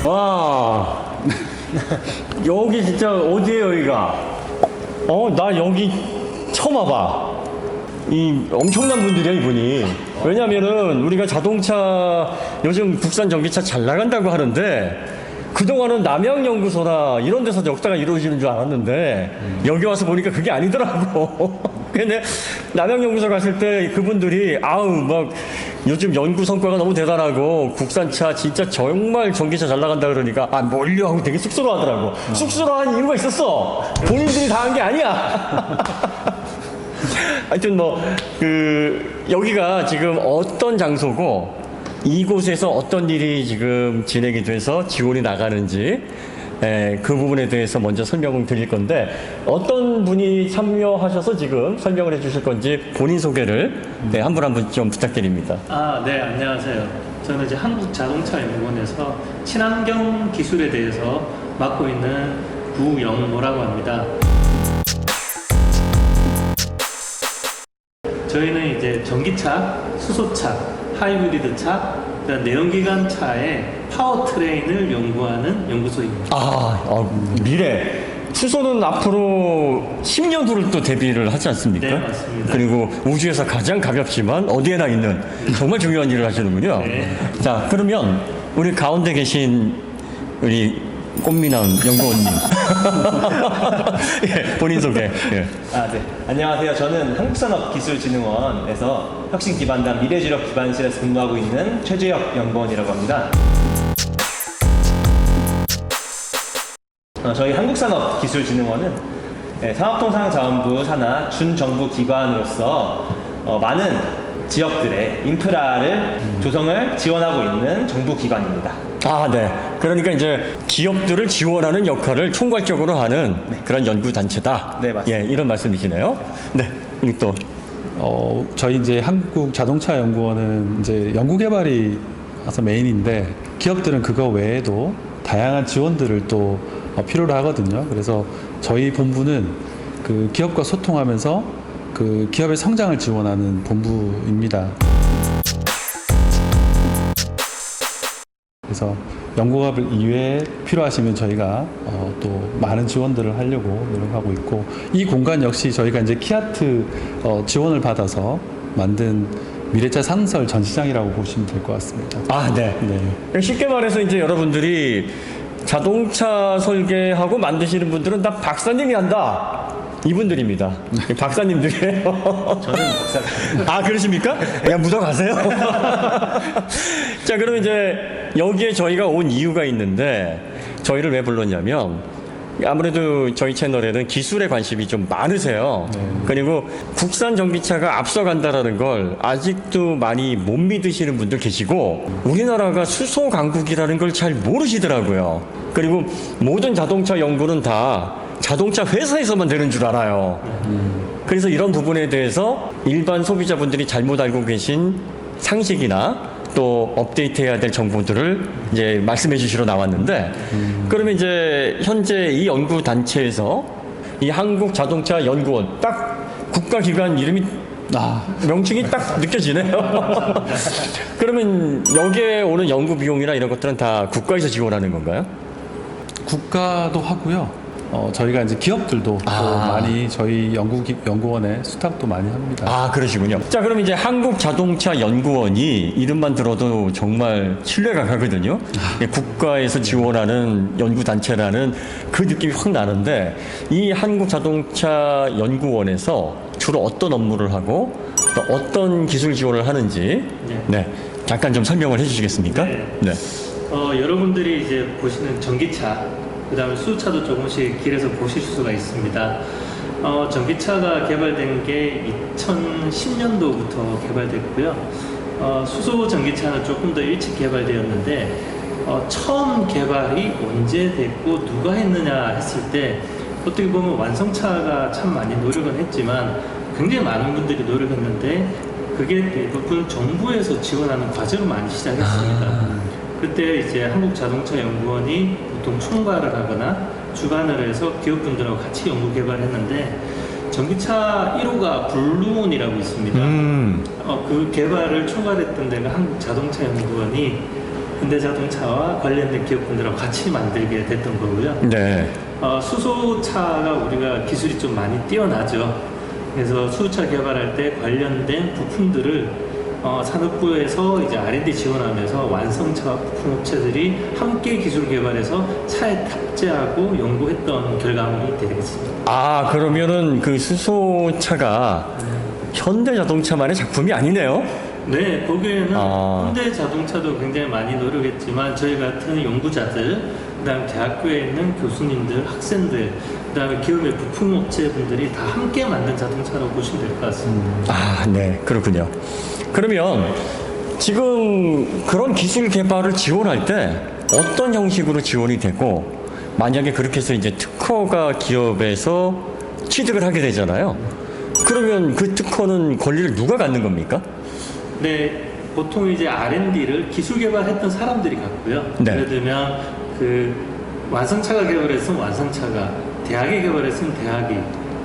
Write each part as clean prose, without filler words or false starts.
와, 여기 진짜 어디에요, 여기가? 나 여기 처음 와봐. 이 엄청난 분들이야, 이분이. 왜냐면은 우리가 자동차, 요즘 국산 전기차 잘 나간다고 하는데, 그동안은 남양연구소나 이런 데서 역사가 이루어지는 줄 알았는데, 여기 와서 보니까 그게 아니더라고. 근데 남양연구소 갔을 때 그분들이, 막, 요즘 연구 성과가 너무 대단하고, 국산차 진짜 정말 전기차 잘 나간다 그러니까, 뭘요? 하고 되게 쑥스러워 하더라고. 쑥스러워한 이유가 있었어. 본인들이 다 한 게 아니야. 하여튼 여기가 지금 어떤 장소고, 이곳에서 어떤 일이 지금 진행이 돼서 지원이 나가는지, 그 부분에 대해서 먼저 설명을 드릴 건데, 어떤 분이 참여하셔서 지금 설명을 해 주실 건지 본인 소개를 한 분 한 분 좀 부탁드립니다. 네, 안녕하세요. 저는 이제 한국자동차연구원에서 친환경 기술에 대해서 맡고 있는 구영모라고 합니다. 저희는 이제 전기차, 수소차, 하이브리드차, 내연기관차의 파워트레인을 연구하는 연구소입니다. 미래. 수소는 앞으로 10년 후를 또 대비를 하지 않습니까? 네, 맞습니다. 그리고 우주에서 가장 가볍지만 어디에나 있는 정말 중요한 일을 하시는군요. 네. 자, 그러면 우리 가운데 계신 우리 꽃미남 연구원님. 예, 본인 소개. 예. 네. 안녕하세요. 저는 한국산업기술진흥원에서 혁신 기반단 미래주력 기반실에서 근무하고 있는 최재혁 연구원이라고 합니다. 저희 한국산업기술진흥원은 산업통상자원부 산하 준정부 기관으로서 많은 지역들의 인프라를 조성을 지원하고 있는 정부 기관입니다. 네. 그러니까 이제 기업들을 지원하는 역할을 총괄적으로 하는 그런 연구단체다. 네, 맞습니다. 예, 이런 말씀이시네요. 네. 그리고 또. 저희 이제 한국자동차연구원은 이제 연구개발이 메인인데, 기업들은 그거 외에도 다양한 지원들을 또 필요로 하거든요. 그래서 저희 본부는 그 기업과 소통하면서 그 기업의 성장을 지원하는 본부입니다. 그래서 연구개발 이외에 필요하시면 저희가 또 많은 지원들을 하려고 노력하고 있고, 이 공간 역시 저희가 이제 키아트 지원을 받아서 만든 미래차 상설 전시장이라고 보시면 될 것 같습니다. 네. 쉽게 말해서 이제 여러분들이 자동차 설계하고 만드시는 분들은 다 박사님이 한다. 이분들입니다. 박사님들이에요. 저는 박사. 그러십니까? 그냥 묻어가세요. 자, 그럼 이제 여기에 저희가 온 이유가 있는데, 저희를 왜 불렀냐면, 아무래도 저희 채널에는 기술에 관심이 좀 많으세요. 그리고 국산 전기차가 앞서간다라는 걸 아직도 많이 못 믿으시는 분들 계시고, 우리나라가 수소 강국이라는 걸 잘 모르시더라고요. 그리고 모든 자동차 연구는 다 자동차 회사에서만 되는 줄 알아요. 그래서 이런 부분에 대해서 일반 소비자분들이 잘못 알고 계신 상식이나 또 업데이트해야 될 정보들을 이제 말씀해 주시러 나왔는데, 그러면 이제 현재 이 연구 단체에서 이 한국자동차연구원, 딱 국가기관 이름이 명칭이 딱 느껴지네요. 그러면 여기에 오는 연구 비용이나 이런 것들은 다 국가에서 지원하는 건가요? 국가도 하고요. 저희가 이제 기업들도 또 많이 저희 연구원에 수탁도 많이 합니다. 그러시군요. 자, 그럼 이제 한국자동차연구원이 이름만 들어도 정말 신뢰가 가거든요. 국가에서 지원하는 연구단체라는 그 느낌이 확 나는데, 이 한국자동차연구원에서 주로 어떤 업무를 하고 또 어떤 기술 지원을 하는지 잠깐 좀 설명을 해주시겠습니까? 네. 여러분들이 이제 보시는 전기차, 그 다음에 수소차도 조금씩 길에서 보실 수가 있습니다. 전기차가 개발된 게 2010년도부터 개발됐고요. 수소 전기차는 조금 더 일찍 개발되었는데, 처음 개발이 언제 됐고 누가 했느냐 했을 때, 어떻게 보면 완성차가 참 많이 노력은 했지만 굉장히 많은 분들이 노력했는데, 그게 대부분 정부에서 지원하는 과제로 많이 시작했습니다. 그때 이제 한국자동차연구원이 보통 총괄을 하거나 주관을 해서 기업분들하고 같이 연구 개발했는데, 전기차 1호가 블루온이라고 있습니다. 그 개발을 총괄했던 데가 한국자동차연구원이 현대자동차와 관련된 기업분들하고 같이 만들게 됐던 거고요. 네. 수소차가 우리가 기술이 좀 많이 뛰어나죠. 그래서 수소차 개발할 때 관련된 부품들을 산업부에서 이제 R&D 지원하면서 완성차 부품 업체들이 함께 기술 개발해서 차에 탑재하고 연구했던 결과물이 되겠습니다. 아, 그러면은 그 수소차가 현대자동차만의 작품이 아니네요. 네, 거기에는 아. 현대자동차도 굉장히 많이 노력했지만 저희 같은 연구자들, 그다음에 대학교에 있는 교수님들, 학생들, 그다음에 기업의 부품업체분들이 다 함께 만든 자동차라고 보시면 될 것 같습니다. 아, 네, 그렇군요. 그러면 지금 그런 기술 개발을 지원할 때 어떤 형식으로 지원이 되고, 만약에 그렇게 해서 이제 특허가 기업에서 취득을 하게 되잖아요. 그러면 그 특허는 권리를 누가 갖는 겁니까? 네, 보통 이제 R&D를 기술 개발했던 사람들이 갖고요. 네. 예를 들면 그 완성차가 개발했으면 완성차가, 대학이 개발했으면 대학이,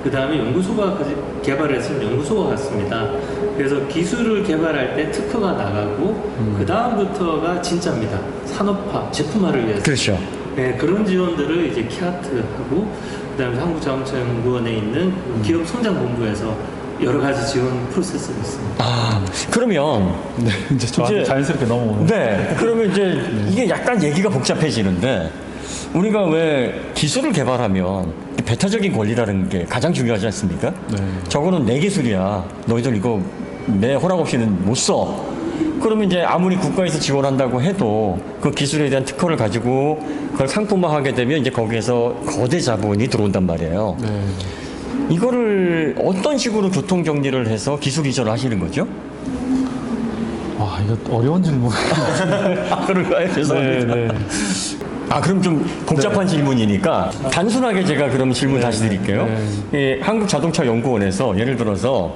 그 다음에 연구소가 개발했으면 연구소가 같습니다. 그래서 기술을 개발할 때 특허가 나가고 그 다음부터가 진짜입니다. 산업화, 제품화를 위해서. 그렇죠. 네, 그런 지원들을 이제 키아트하고 그다음에 한국자동차연구원에 있는 기업 성장본부에서 여러 가지 지원 프로세스가 있습니다. 아, 그러면 네, 이제 저한테 이제- 자연스럽게 넘어오는. 네, 그러면 이제 이게 약간 얘기가 복잡해지는데, 우리가 왜 기술을 개발하면 배타적인 권리라는 게 가장 중요하지 않습니까? 네. 저거는 내 기술이야. 너희들 이거 내 허락 없이는 못 써. 그러면 이제 아무리 국가에서 지원한다고 해도 그 기술에 대한 특허를 가지고 그걸 상품화하게 되면 이제 거기에서 거대 자본이 들어온단 말이에요. 네. 이거를 어떤 식으로 교통 정리를 해서 기술 이전을 하시는 거죠? 와, 이거 어려운 질문. 아, 그런가요? 죄송합니다. 네, 네. 아, 그럼 좀 복잡한 질문이니까 단순하게 제가 그럼 질문 다시 드릴게요. 예, 한국자동차연구원에서 예를 들어서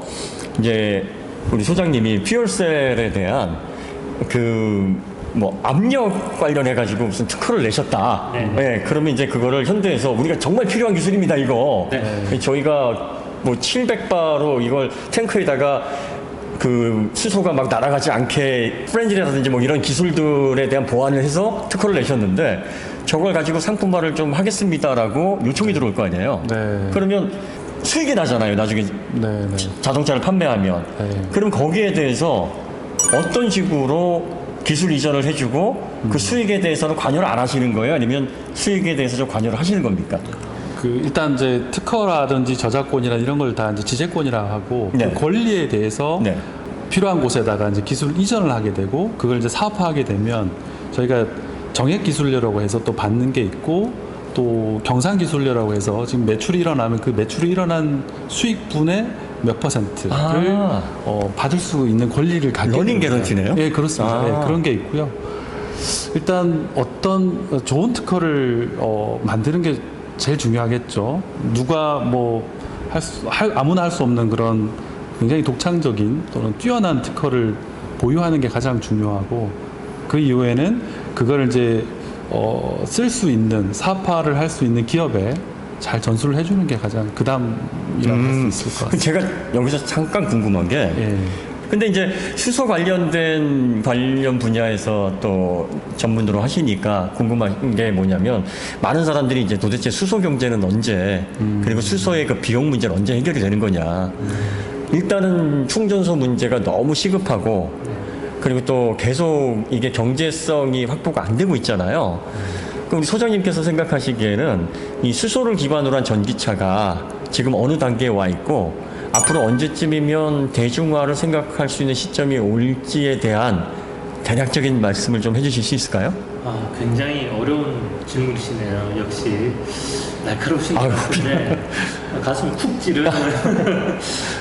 이제 우리 소장님이 퓨얼셀에 대한 그 뭐 압력 관련해 가지고 무슨 특허를 내셨다. 네. 예, 그러면 이제 그거를 현대에서 우리가 정말 필요한 기술입니다, 이거. 네. 저희가 뭐 700바로 이걸 탱크에다가 그 수소가 막 날아가지 않게 프렌즈라든지 뭐 이런 기술들에 대한 보완을 해서 특허를 내셨는데, 저걸 가지고 상품화를 좀 하겠습니다라고 요청이 들어올 거 아니에요. 네. 그러면 수익이 나잖아요, 나중에 네, 네. 자동차를 판매하면. 네. 그럼 거기에 대해서 어떤 식으로 기술 이전을 해주고 그 수익에 대해서는 관여를 안 하시는 거예요? 아니면 수익에 대해서 좀 관여를 하시는 겁니까? 그 일단 이제 특허라든지 저작권이나 이런 걸 다 이제 지재권이라 하고 네. 그 권리에 대해서 네. 필요한 곳에다가 이제 기술 이전을 하게 되고 그걸 이제 사업화하게 되면 저희가 정액 기술료라고 해서 또 받는 게 있고 또 경상 기술료라고 해서 지금 매출이 일어나면 그 매출이 일어난 수익분의 몇 퍼센트를 아. 받을 수 있는 권리를 갖게 러닝 됩니다. 개런티네요? 예, 그렇습니다. 아. 예, 그런 게 있고요. 일단 어떤 좋은 특허를 만드는 게 제일 중요하겠죠. 누가 뭐 아무나 할 수 없는 그런 굉장히 독창적인 또는 뛰어난 특허를 보유하는 게 가장 중요하고, 그 이후에는 그걸 이제 쓸 수 있는 사업화를 할 수 있는 기업에 잘 전수를 해주는 게 가장 그다음이라고 할 수 있을 것 같습니다. 제가 여기서 잠깐 궁금한 게, 예. 근데 이제 수소 관련 분야에서 또 전문으로 하시니까 궁금한 게 뭐냐면, 많은 사람들이 이제 도대체 수소 경제는 언제, 그리고 수소의 그 비용 문제는 언제 해결이 되는 거냐. 일단은 충전소 문제가 너무 시급하고, 그리고 또 계속 이게 경제성이 확보가 안 되고 있잖아요. 그럼 우리 소장님께서 생각하시기에는 이 수소를 기반으로 한 전기차가 지금 어느 단계에 와 있고, 앞으로 언제쯤이면 대중화를 생각할 수 있는 시점이 올지에 대한 대략적인 말씀을 좀 해주실 수 있을까요? 아, 굉장히 어려운 질문이시네요. 역시 날카로우신 것 아유, 같은데 가슴이 쿡 찌르는.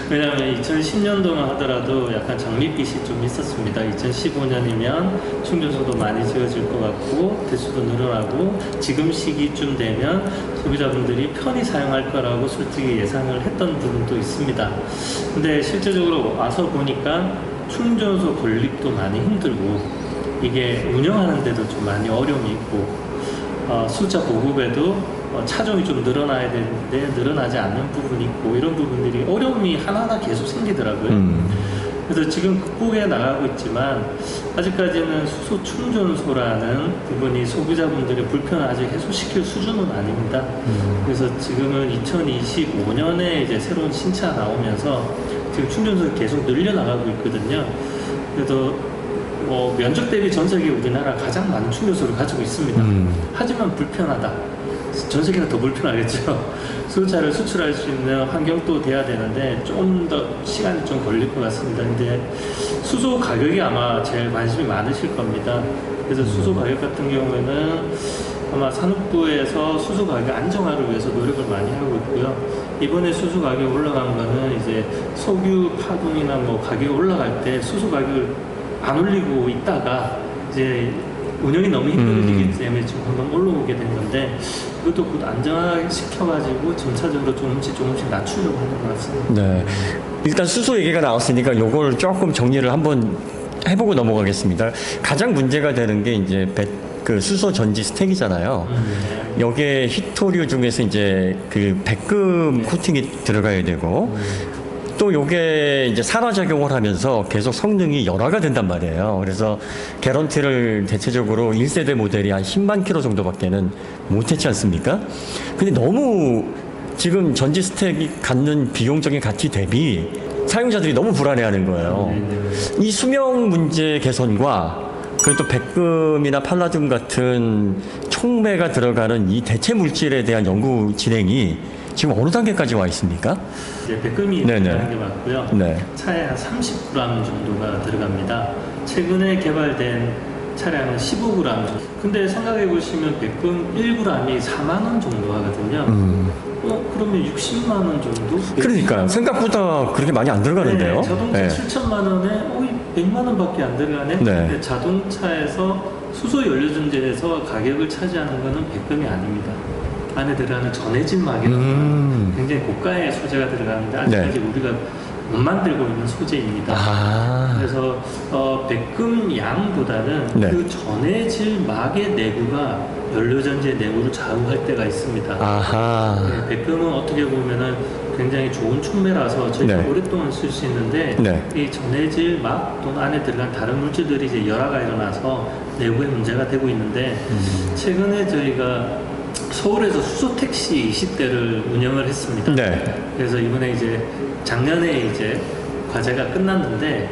왜냐하면 2010년도만 하더라도 약간 장밋빛이 좀 있었습니다. 2015년이면 충전소도 많이 지어질 것 같고 대수도 늘어나고 지금 시기쯤 되면 소비자분들이 편히 사용할 거라고 솔직히 예상을 했던 부분도 있습니다. 근데 실제적으로 와서 보니까 충전소 건립도 많이 힘들고 이게 운영하는 데도 좀 많이 어려움이 있고 수차 보급에도 차종이 좀 늘어나야 되는데 늘어나지 않는 부분이 있고 이런 부분들이 어려움이 하나하나 계속 생기더라고요. 그래서 지금 극복해 나가고 있지만 아직까지는 수소 충전소라는 부분이 소비자분들의 불편을 아직 해소시킬 수준은 아닙니다. 그래서 지금은 2025년에 이제 새로운 신차 나오면서 지금 충전소를 계속 늘려나가고 있거든요. 그래서 면적 대비 전 세계 우리나라 가장 많은 충전소를 가지고 있습니다. 하지만 불편하다. 전 세계는 더 불편하겠죠. 수소차를 수출할 수 있는 환경도 돼야 되는데 좀 더 시간이 좀 걸릴 것 같습니다. 근데 수소 가격이 아마 제일 관심이 많으실 겁니다. 그래서 수소 가격 같은 경우에는 아마 산업부에서 수소 가격 안정화를 위해서 노력을 많이 하고 있고요. 이번에 수소 가격 올라간 거는 이제 석유 파동이나 뭐 가격이 올라갈 때 수소 가격을 안 올리고 있다가 이제 운영이 너무 힘들어지기 때문에 지금 한번 올라오게 된 건데 그것도 곧 안정화시켜가지고 점차적으로 조금씩 낮추려고 하는 것 같습니다. 네. 일단 수소 얘기가 나왔으니까 요걸 조금 정리를 한번 해보고 넘어가겠습니다. 가장 문제가 되는 게 이제 그 수소 전지 스택이잖아요. 여기에 히토류 중에서 이제 그 백금 코팅이 들어가야 되고 또 요게 이제 산화작용을 하면서 계속 성능이 열화가 된단 말이에요. 그래서 개런티를 대체적으로 1세대 모델이 한 10만 킬로 정도밖에는 못했지 않습니까? 근데 너무 지금 전지 스택이 갖는 비용적인 가치 대비 사용자들이 너무 불안해하는 거예요. 이 수명 문제 개선과 그리고 또 백금이나 팔라듐 같은 촉매가 들어가는 이 대체 물질에 대한 연구 진행이 지금 어느 단계까지 와 있습니까? 이제 백금이 들어가는 게 맞고요. 네. 차에 한 30g 정도가 들어갑니다. 최근에 개발된 차량은 15g 정도. 근데 생각해 보시면 백금 1g이 4만 원 정도 하거든요. 그러면 60만 원 정도? 그러니까요. 생각보다 그렇게 많이 안 들어가는데요. 네, 자동차 네. 7천만 원에 100만 원밖에 안 들어가네. 네. 근데 자동차에서 수소 연료전지에서 가격을 차지하는 거는 백금이 아닙니다. 안에 들어가는 전해진 막이라는 굉장히 고가의 소재가 들어가는데 아직까지 우리가 못 만들고 있는 소재입니다. 그래서 백금 양보다는 네. 그 전해질 막의 내부가 연료전지의 내부를 좌우할 때가 있습니다. 네, 백금은 어떻게 보면은 굉장히 좋은 촉매라서 저희가 네. 오랫동안 쓸 수 있는데 네. 이 전해질 막 또는 안에 들어간 다른 물질들이 이제 열화가 일어나서 내부에 문제가 되고 있는데 최근에 저희가 서울에서 수소 택시 20대를 운영을 했습니다. 네. 그래서 이번에 이제 작년에 이제 과제가 끝났는데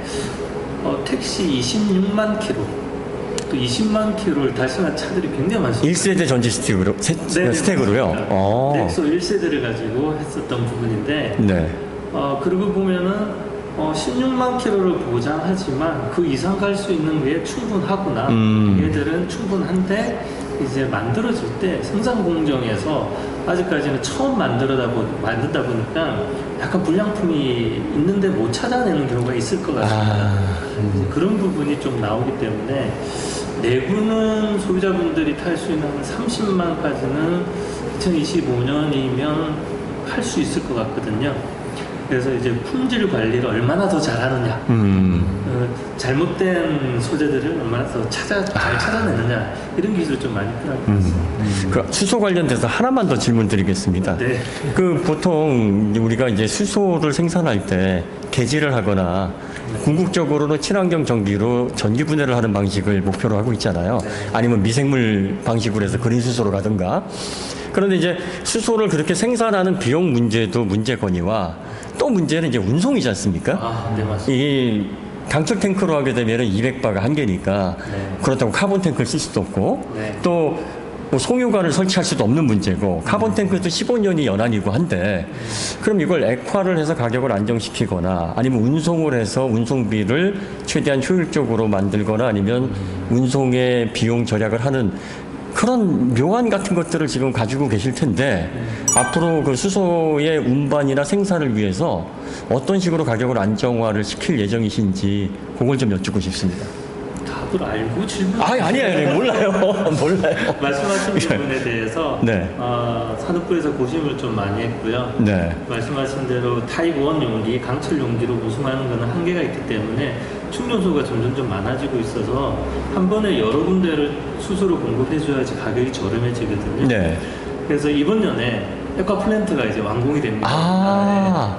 택시 26만 킬로 또 20만 킬로를 달성한 차들이 굉장히 많습니다. 1세대 전지 스택으로, 스택으로요? 넥소 1세대를 가지고 했었던 부분인데 네. 그리고 보면은 16만 킬로를 보장하지만 그 이상 갈 수 있는 게 충분하구나. 얘들은 충분한데 이제 만들어질 때 생산 공정에서 아직까지는 처음 만든다 보니까 약간 불량품이 있는데 못 찾아내는 경우가 있을 것 같습니다. 그런 부분이 좀 나오기 때문에 내부는 소비자분들이 탈 수 있는 한 30만까지는 2025년이면 할 수 있을 것 같거든요. 그래서 이제 품질 관리를 얼마나 더 잘하느냐, 잘못된 소재들을 얼마나 더 잘 찾아내느냐 이런 기술이 좀 많이 필요할 것 같습니다. 그 수소 관련돼서 하나만 더 질문 드리겠습니다. 네. 그 보통 우리가 이제 수소를 생산할 때 개지를 하거나 궁극적으로는 친환경 전기로 전기 분해를 하는 방식을 목표로 하고 있잖아요. 아니면 미생물 방식으로 해서 그린 수소로 가든가. 그런데 이제 수소를 그렇게 생산하는 비용 문제도 문제거니와 또 문제는 이제 운송이지 않습니까? 네, 맞습니다. 이 강철 탱크로 하게 되면은 200바가 한계니까 그렇다고 카본 탱크를 쓸 수도 없고 또 뭐 송유관을 설치할 수도 없는 문제고 카본 탱크도 15년이 연한이고 한데 그럼 이걸 액화를 해서 가격을 안정시키거나 아니면 운송을 해서 운송비를 최대한 효율적으로 만들거나 아니면 운송의 비용 절약을 하는 그런 묘안 같은 것들을 지금 가지고 계실 텐데 앞으로 그 수소의 운반이나 생산을 위해서 어떤 식으로 가격을 안정화를 시킬 예정이신지 그걸 좀 여쭙고 싶습니다. 답을 알고 질문. 아니에요. 몰라요. 말씀하신 부분에 대해서 산업부에서 고심을 좀 많이 했고요. 네. 말씀하신 대로 타입 1 용기, 강철 용기로 우승하는 것은 한계가 있기 때문에 충전소가 점점 좀 많아지고 있어서 한 번에 여러 군데를 수소로 공급해줘야지 가격이 저렴해지거든요. 네. 그래서 이번 년에 에카 플랜트가 이제 완공이 됩니다. 아,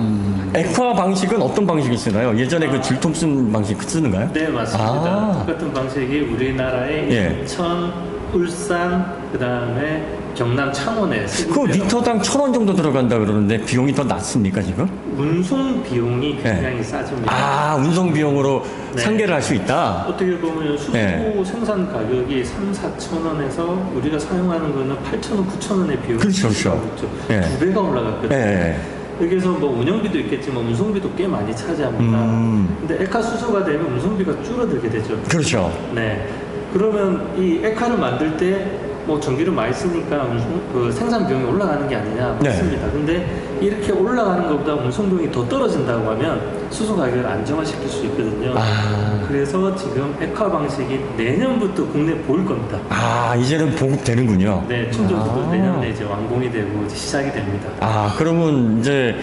액화 방식은 어떤 방식이 쓰나요? 예전에 그 줄통 방식 쓰는가요? 네, 맞습니다. 아. 똑같은 방식이 우리나라의 예. 인천, 울산, 그 다음에 경남 창원에 그 리터당 1,000원 정도 들어간다 그러는데 비용이 더 낮습니까 지금? 운송 비용이 굉장히 싸집니다. 아, 운송 비용으로 네. 상계를 할 수 있다. 어떻게 보면 수소 네. 생산 가격이 3,4천 원에서 우리가 사용하는 거는 8,000원, 9,000원의 비용이 그렇죠, 그렇죠. 네. 두 배가 올라갔거든요. 예. 여기서 뭐 운영비도 있겠지만 운송비도 꽤 많이 차지합니다. 근데 에카 수소가 되면 운송비가 줄어들게 되죠. 그렇죠. 네. 그러면 이 에카를 만들 때 뭐 전기를 많이 쓰니까 그 생산 비용이 올라가는 게 아니냐 네. 맞습니다. 근데 이렇게 올라가는 것보다 운송 비용이 더 떨어진다고 하면 수소 가격을 안정화시킬 수 있거든요. 아. 그래서 지금 에카 방식이 내년부터 국내에 보일 겁니다. 아, 이제는 보급되는군요. 네, 충전소도 아. 내년에 이제 완공이 되고 이제 시작이 됩니다. 아, 그러면 이제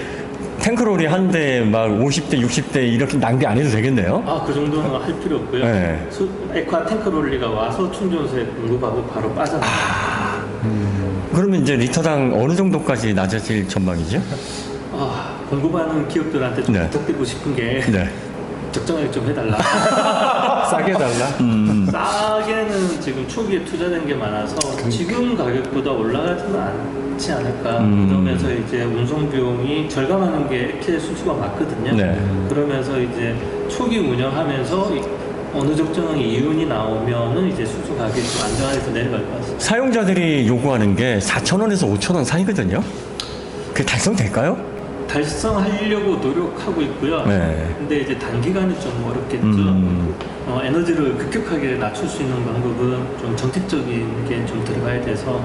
탱크로리 한 대 막 50대, 60대 이렇게 낭비 안 해도 되겠네요? 아, 그 정도는 할 필요 없고요. 네. 에카 탱크롤리가 와서 충전소에 공급하고 바로 빠져나갑니다. 그러면 이제 리터당 어느 정도까지 낮아질 전망이죠? 아, 공급하는 기업들한테 좀 네. 부탁드리고 싶은 게 네. 적정하게 좀 해달라. 싸게 달라. 싸게는 지금 초기에 투자된 게 많아서 지금 가격보다 올라가지는 않지 않을까. 그러면서 이제 운송 비용이 절감하는 게 액체 수수가 맞거든요. 네. 그러면서 이제 초기 운영하면서 어느 적정한 이윤이 나오면은 이제 수수 가격이 좀 안정화해서 내려갈 것 같습니다. 사용자들이 요구하는 게 4,000원에서 5,000원 사이거든요? 그게 달성될까요? 달성하려고 노력하고 있고요. 네. 근데 이제 단기간에 좀 어렵겠죠. 에너지를 급격하게 낮출 수 있는 방법은 좀 정책적인 게 좀 들어가야 돼서.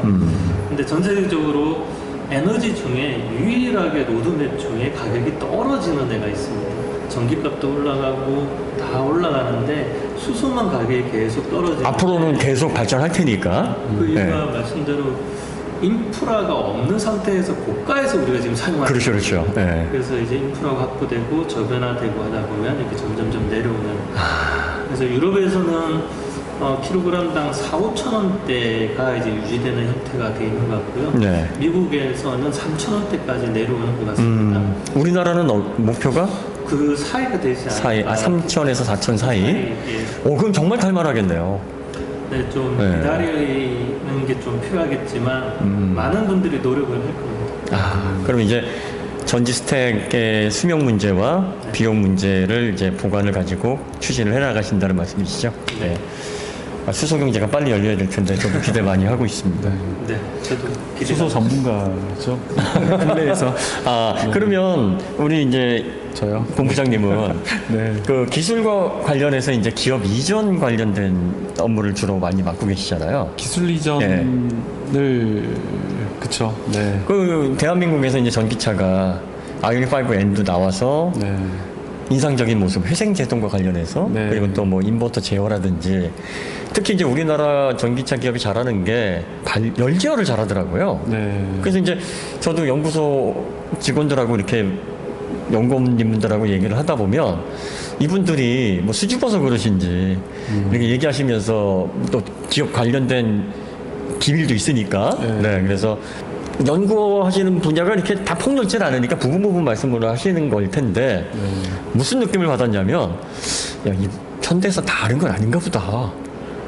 근데 전 세계적으로 에너지 중에 유일하게 로드맵 중에 가격이 떨어지는 데가 있습니다. 전기값도 올라가고 다 올라가는데 수소만 가격이 계속 떨어지는. 앞으로는 계속 발전할 테니까. 그 이유가 네. 말씀대로 인프라가 없는 상태에서 고가에서 우리가 지금 사용하는 그렇죠, 그렇죠. 네. 그래서 이제 인프라가 확보되고 저변화되고 하다 보면 이렇게 점점점 내려오는. 그래서 유럽에서는 킬로그램당 4,5천 원대가 이제 유지되는 형태가 되어 있는 것 같고요. 네. 미국에서는 3천 원대까지 내려오는 것 같습니다. 우리나라는 목표가 그 사이가 되지 사이, 않을까. 3,000에서 4,000 사이? 예. 오, 그럼 정말 탈만하겠네요. 네, 좀 네. 기다리는 게 좀 필요하겠지만 많은 분들이 노력을 할 겁니다. 아, 그럼 이제 전지 스택의 수명 문제와 비용 문제를 이제 보관을 가지고 추진을 해 나가신다는 말씀이시죠? 네. 아, 수소 경제가 빨리 열려야 될 텐데 저도 기대 많이 하고 있습니다. 네, 저도 수소 전문가죠. 국내에서 아, 그러면 우리 이제 저요. 본부장님은 네. 그 기술과 관련해서 이제 기업 이전 관련된 업무를 주로 많이 맡고 계시잖아요. 기술 이전을 그쵸. 네. 그 대한민국에서 이제 전기차가 아이오닉5N도 나와서 네. 인상적인 모습, 회생 제동과 관련해서 네. 그리고 또 뭐 인버터 제어라든지 특히 이제 우리나라 전기차 기업이 잘하는 게 열제어를 잘하더라고요. 네. 그래서 이제 저도 연구소 직원들하고 이렇게 연구원님들하고 얘기를 하다 보면 이분들이 뭐 수줍어서 그러신지 이렇게 얘기하시면서 또 기업 관련된 기밀도 있으니까 네, 그래서 연구하시는 분야가 이렇게 다 폭넓지 않으니까 부분 말씀을 하시는 걸 텐데 무슨 느낌을 받았냐면 야, 이 현대에서 다 아는 건 아닌가 보다.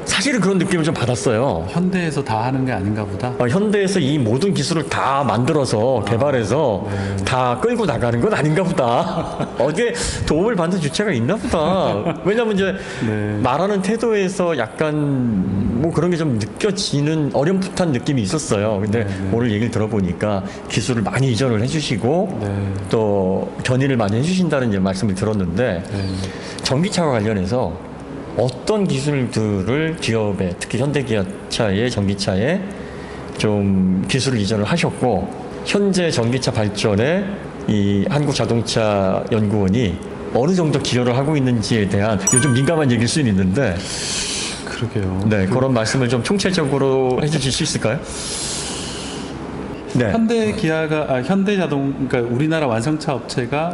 사실은 그런 느낌을 좀 받았어요. 현대에서 다 하는 게 아닌가 보다. 현대에서 이 모든 기술을 다 만들어서 개발해서 다 끌고 나가는 건 아닌가 보다. 어디에 도움을 받는 주체가 있나 보다. 왜냐면 이제 네. 말하는 태도에서 약간 뭐 그런 게 좀 느껴지는 어렴풋한 느낌이 있었어요. 근데 오늘 얘기를 들어보니까 기술을 많이 이전을 해주시고 네. 또 견인을 많이 해주신다는 이제 말씀을 들었는데 전기차와 관련해서 어떤 기술들을 기업에 특히 현대기아차의 전기차에 좀 기술을 이전을 하셨고 현재 전기차 발전에 이 한국자동차연구원이 어느 정도 기여를 하고 있는지에 대한 요즘 민감한 얘기일 수는 있는데 그러게요. 네 그런 말씀을 좀 총체적으로 해주실 수 있을까요? 네. 현대자동 그러니까 우리나라 완성차 업체가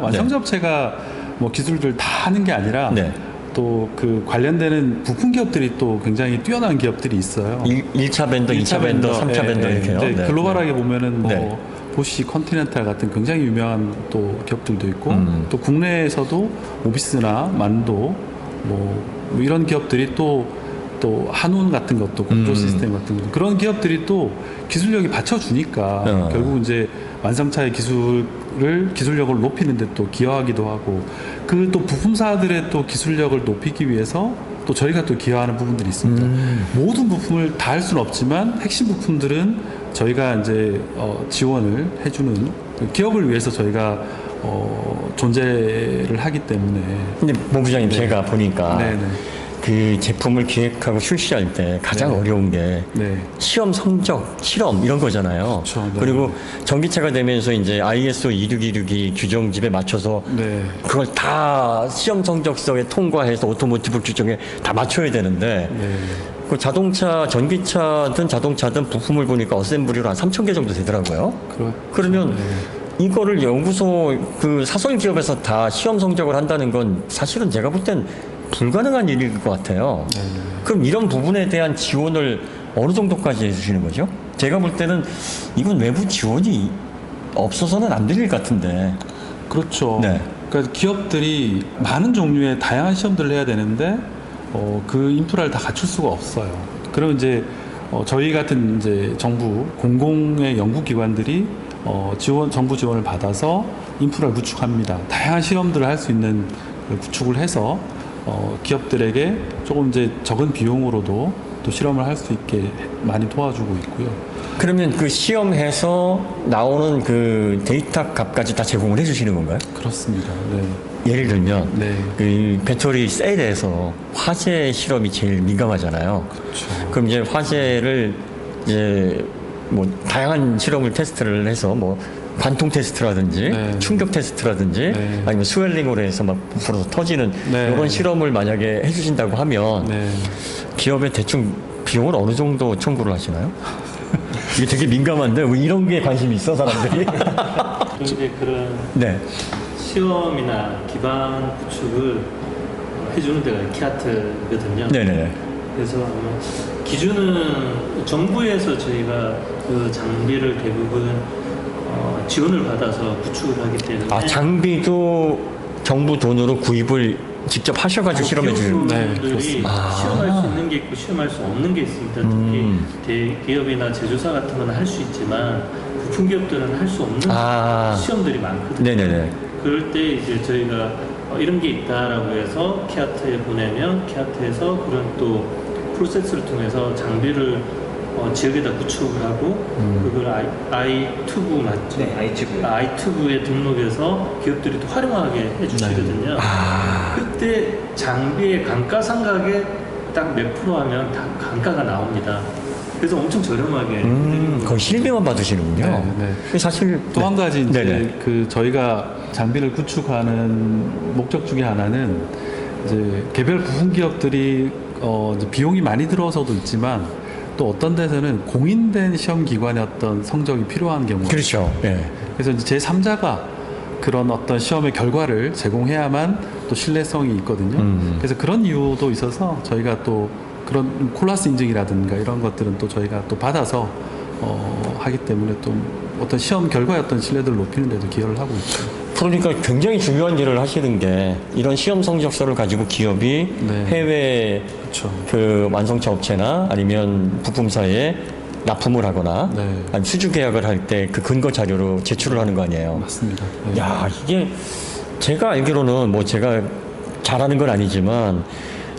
뭐 기술들 다 하는 게 아니라 네. 또 그 관련되는 부품 기업들이 또 굉장히 뛰어난 기업들이 있어요. 1차 밴더, 2차 밴더, 3차 밴더 이렇게요. 이제 네. 글로벌하게 보면은 뭐 네. 보시 컨티넨탈 같은 굉장히 유명한 또 기업들도 있고 또 국내에서도 오비스나 만도 뭐 이런 기업들이 또 한운 같은 것도 공조 시스템 같은 것 그런 기업들이 또 기술력이 받쳐주니까 결국 이제 완성차의 기술력을 높이는데 또 기여하기도 하고 그 또 부품사들의 또 기술력을 높이기 위해서 또 저희가 또 기여하는 부분들이 있습니다. 모든 부품을 다 할 수는 없지만 핵심 부품들은 저희가 이제 지원을 해주는 기업을 위해서 저희가 존재를 하기 때문에. 근데 본부장님 제가 보니까 네네. 그 제품을 기획하고 출시할 때 가장 어려운 게 네. 시험 성적, 실험 이런 거잖아요. 그렇죠. 네. 그리고 전기차가 되면서 이제 ISO 26262 규정집에 맞춰서 네. 그걸 다 시험 성적서에 통과해서 오토모티브 규정에 다 맞춰야 되는데 네. 그 자동차, 전기차든 자동차든 부품을 보니까 어셈블리로 한 3,000개 정도 되더라고요. 그러면 이거를 연구소 그 사설 기업에서 다 시험 성적을 한다는 건 사실은 제가 볼 땐 불가능한 일일 것 같아요. 그럼 이런 부분에 대한 지원을 어느 정도까지 해주시는 거죠? 제가 볼 때는 이건 외부 지원이 없어서는 안 될 일 같은데. 그렇죠. 네. 그러니까 기업들이 많은 종류의 다양한 시험들을 해야 되는데 그 인프라를 다 갖출 수가 없어요. 그러면 이제 저희 같은 이제 정부 공공의 연구기관들이 정부 지원을 받아서 인프라를 구축합니다. 다양한 실험들을 할 수 있는 구축을 해서 기업들에게 조금 이제 적은 비용으로도 또 실험을 할 수 있게 많이 도와주고 있고요. 그러면 그 시험해서 나오는 그 데이터 값까지 다 제공을 해주시는 건가요? 그렇습니다. 네. 예를 들면 네. 그 배터리 셀에서 화재 실험이 제일 민감하잖아요. 그렇죠. 그럼 이제 화재를 이제 뭐 다양한 실험을 테스트를 해서 뭐 관통 테스트라든지 네. 충격 테스트라든지 네. 아니면 스웰링으로 해서 막 부풀어서 터지는 네. 이런 실험을 만약에 해주신다고 하면 네. 기업에 대충 비용을 어느 정도 청구를 하시나요? 이게 되게 민감한데 왜 이런 게 관심이 있어 사람들이? 이제 그런 네. 시험이나 기반 구축을 해주는 데가 키아트거든요. 네네. 그래서 아마 기준은 정부에서 저희가 그 장비를 대부분 지원을 받아서 구축을 하기 때문에 아 장비도 정부 돈으로 구입을 직접 하셔가지고 실험해 주는. 네, 기업들이 그렇습니다. 시험할 수 있는 게 있고 시험할 수 없는 게 있습니다. 특히 대기업이나 제조사 같은 건 할 수 있지만 부품 기업들은 할 수 없는 아. 시험들이 많거든요. 네네네. 그럴 때 이제 저희가 이런 게 있다라고 해서 키아트에 보내면 키아트에서 그런 또 프로세스를 통해서 장비를 지역에다 구축을 하고 그걸 아이투브 맞죠? 네, 아이튜브. 아이투브에 등록해서 기업들이 또 활용하게 해주시거든요. 그때 장비의 감가상각에 딱 몇 프로 하면 다 감가가 나옵니다. 그래서 엄청 저렴하게 거의 실비만 받으시는군요. 네, 네. 근데 사실 또 한 가지 이제 네네. 그 저희가 장비를 구축하는 목적 중에 하나는 이제 개별 부품 기업들이 이제 비용이 많이 들어서도 있지만 또 어떤 데서는 공인된 시험 기관의 어떤 성적이 필요한 경우. 그렇죠. 예. 그래서 이제 제3자가 그런 어떤 시험의 결과를 제공해야만 또 신뢰성이 있거든요. 그래서 그런 이유도 있어서 저희가 또 그런 콜라스 인증이라든가 이런 것들은 또 저희가 또 받아서 하기 때문에 또 어떤 시험 결과의 어떤 신뢰도를 높이는 데도 기여를 하고 있죠. 그러니까 굉장히 중요한 일을 하시는 게 이런 시험 성적서를 가지고 기업이 네. 해외 그렇죠. 그 완성차 업체나 아니면 부품사에 납품을 하거나 네. 아니면 수주 계약을 할 때 그 근거 자료로 제출을 하는 거 아니에요. 맞습니다. 네. 야, 이게 제가 알기로는 뭐 제가 잘하는 건 아니지만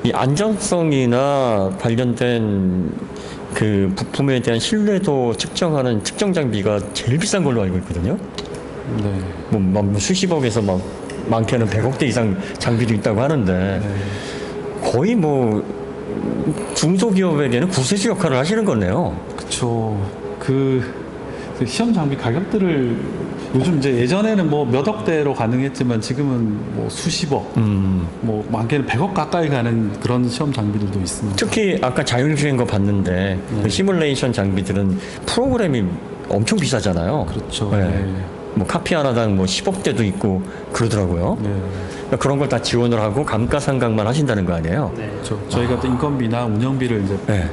이 안전성이나 관련된 그 부품에 대한 신뢰도 측정하는 측정 장비가 제일 비싼 걸로 알고 있거든요. 네. 뭐 수십억에서 막 많게는 100억대 이상 장비도 있다고 하는데 네. 거의 뭐 중소기업에게는 구세주 역할을 하시는 거네요. 그렇죠. 그 시험 장비 가격들을 요즘 이제 예전에는 뭐 몇 억대로 가능했지만 지금은 뭐 수십억, 뭐 많게는 100억 가까이 가는 그런 시험 장비들도 있습니다. 특히 아까 자율주행 거 봤는데 그 시뮬레이션 장비들은 프로그램이 엄청 비싸잖아요. 그렇죠. 네. 네. 뭐 카피 하나당 뭐 10억대도 있고 그러더라고요. 네. 그러니까 그런 걸 다 지원을 하고 감가상각만 하신다는 거 아니에요? 네. 그렇죠. 저희가 또 인건비나 운영비를 이제 네.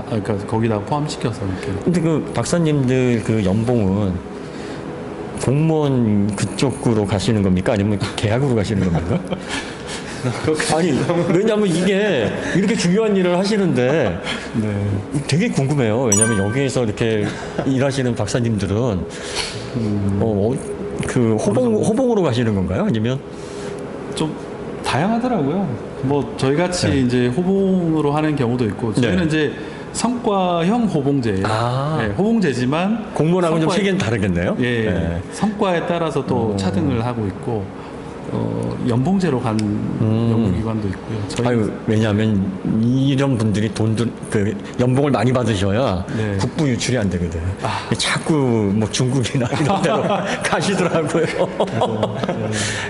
그러니까 거기다 포함시켜서 이렇게. 근데 그 박사님들 그 연봉은 공무원 그쪽으로 가시는 겁니까? 아니면 계약으로 가시는 겁니까? 아니, 왜냐하면 이게 이렇게 중요한 일을 하시는데 되게 궁금해요. 왜냐하면 여기에서 이렇게 일하시는 박사님들은 그 호봉으로 가시는 건가요? 아니면 좀 다양하더라고요. 뭐 저희 같이 이제 호봉으로 하는 경우도 있고 저희는 네. 이제 성과형 호봉제예요. 아. 네, 호봉제지만 공무원하고는 좀 성과에- 체계는 다르겠네요? 예, 네. 성과에 따라서 또 차등을 하고 있고 연봉제로 간 연구기관도 있고요. 저희 아유, 왜냐하면 이런 분들이 연봉을 많이 받으셔야 네. 국부 유출이 안 되거든. 자꾸 뭐 중국이나 이런 데로 가시더라고요.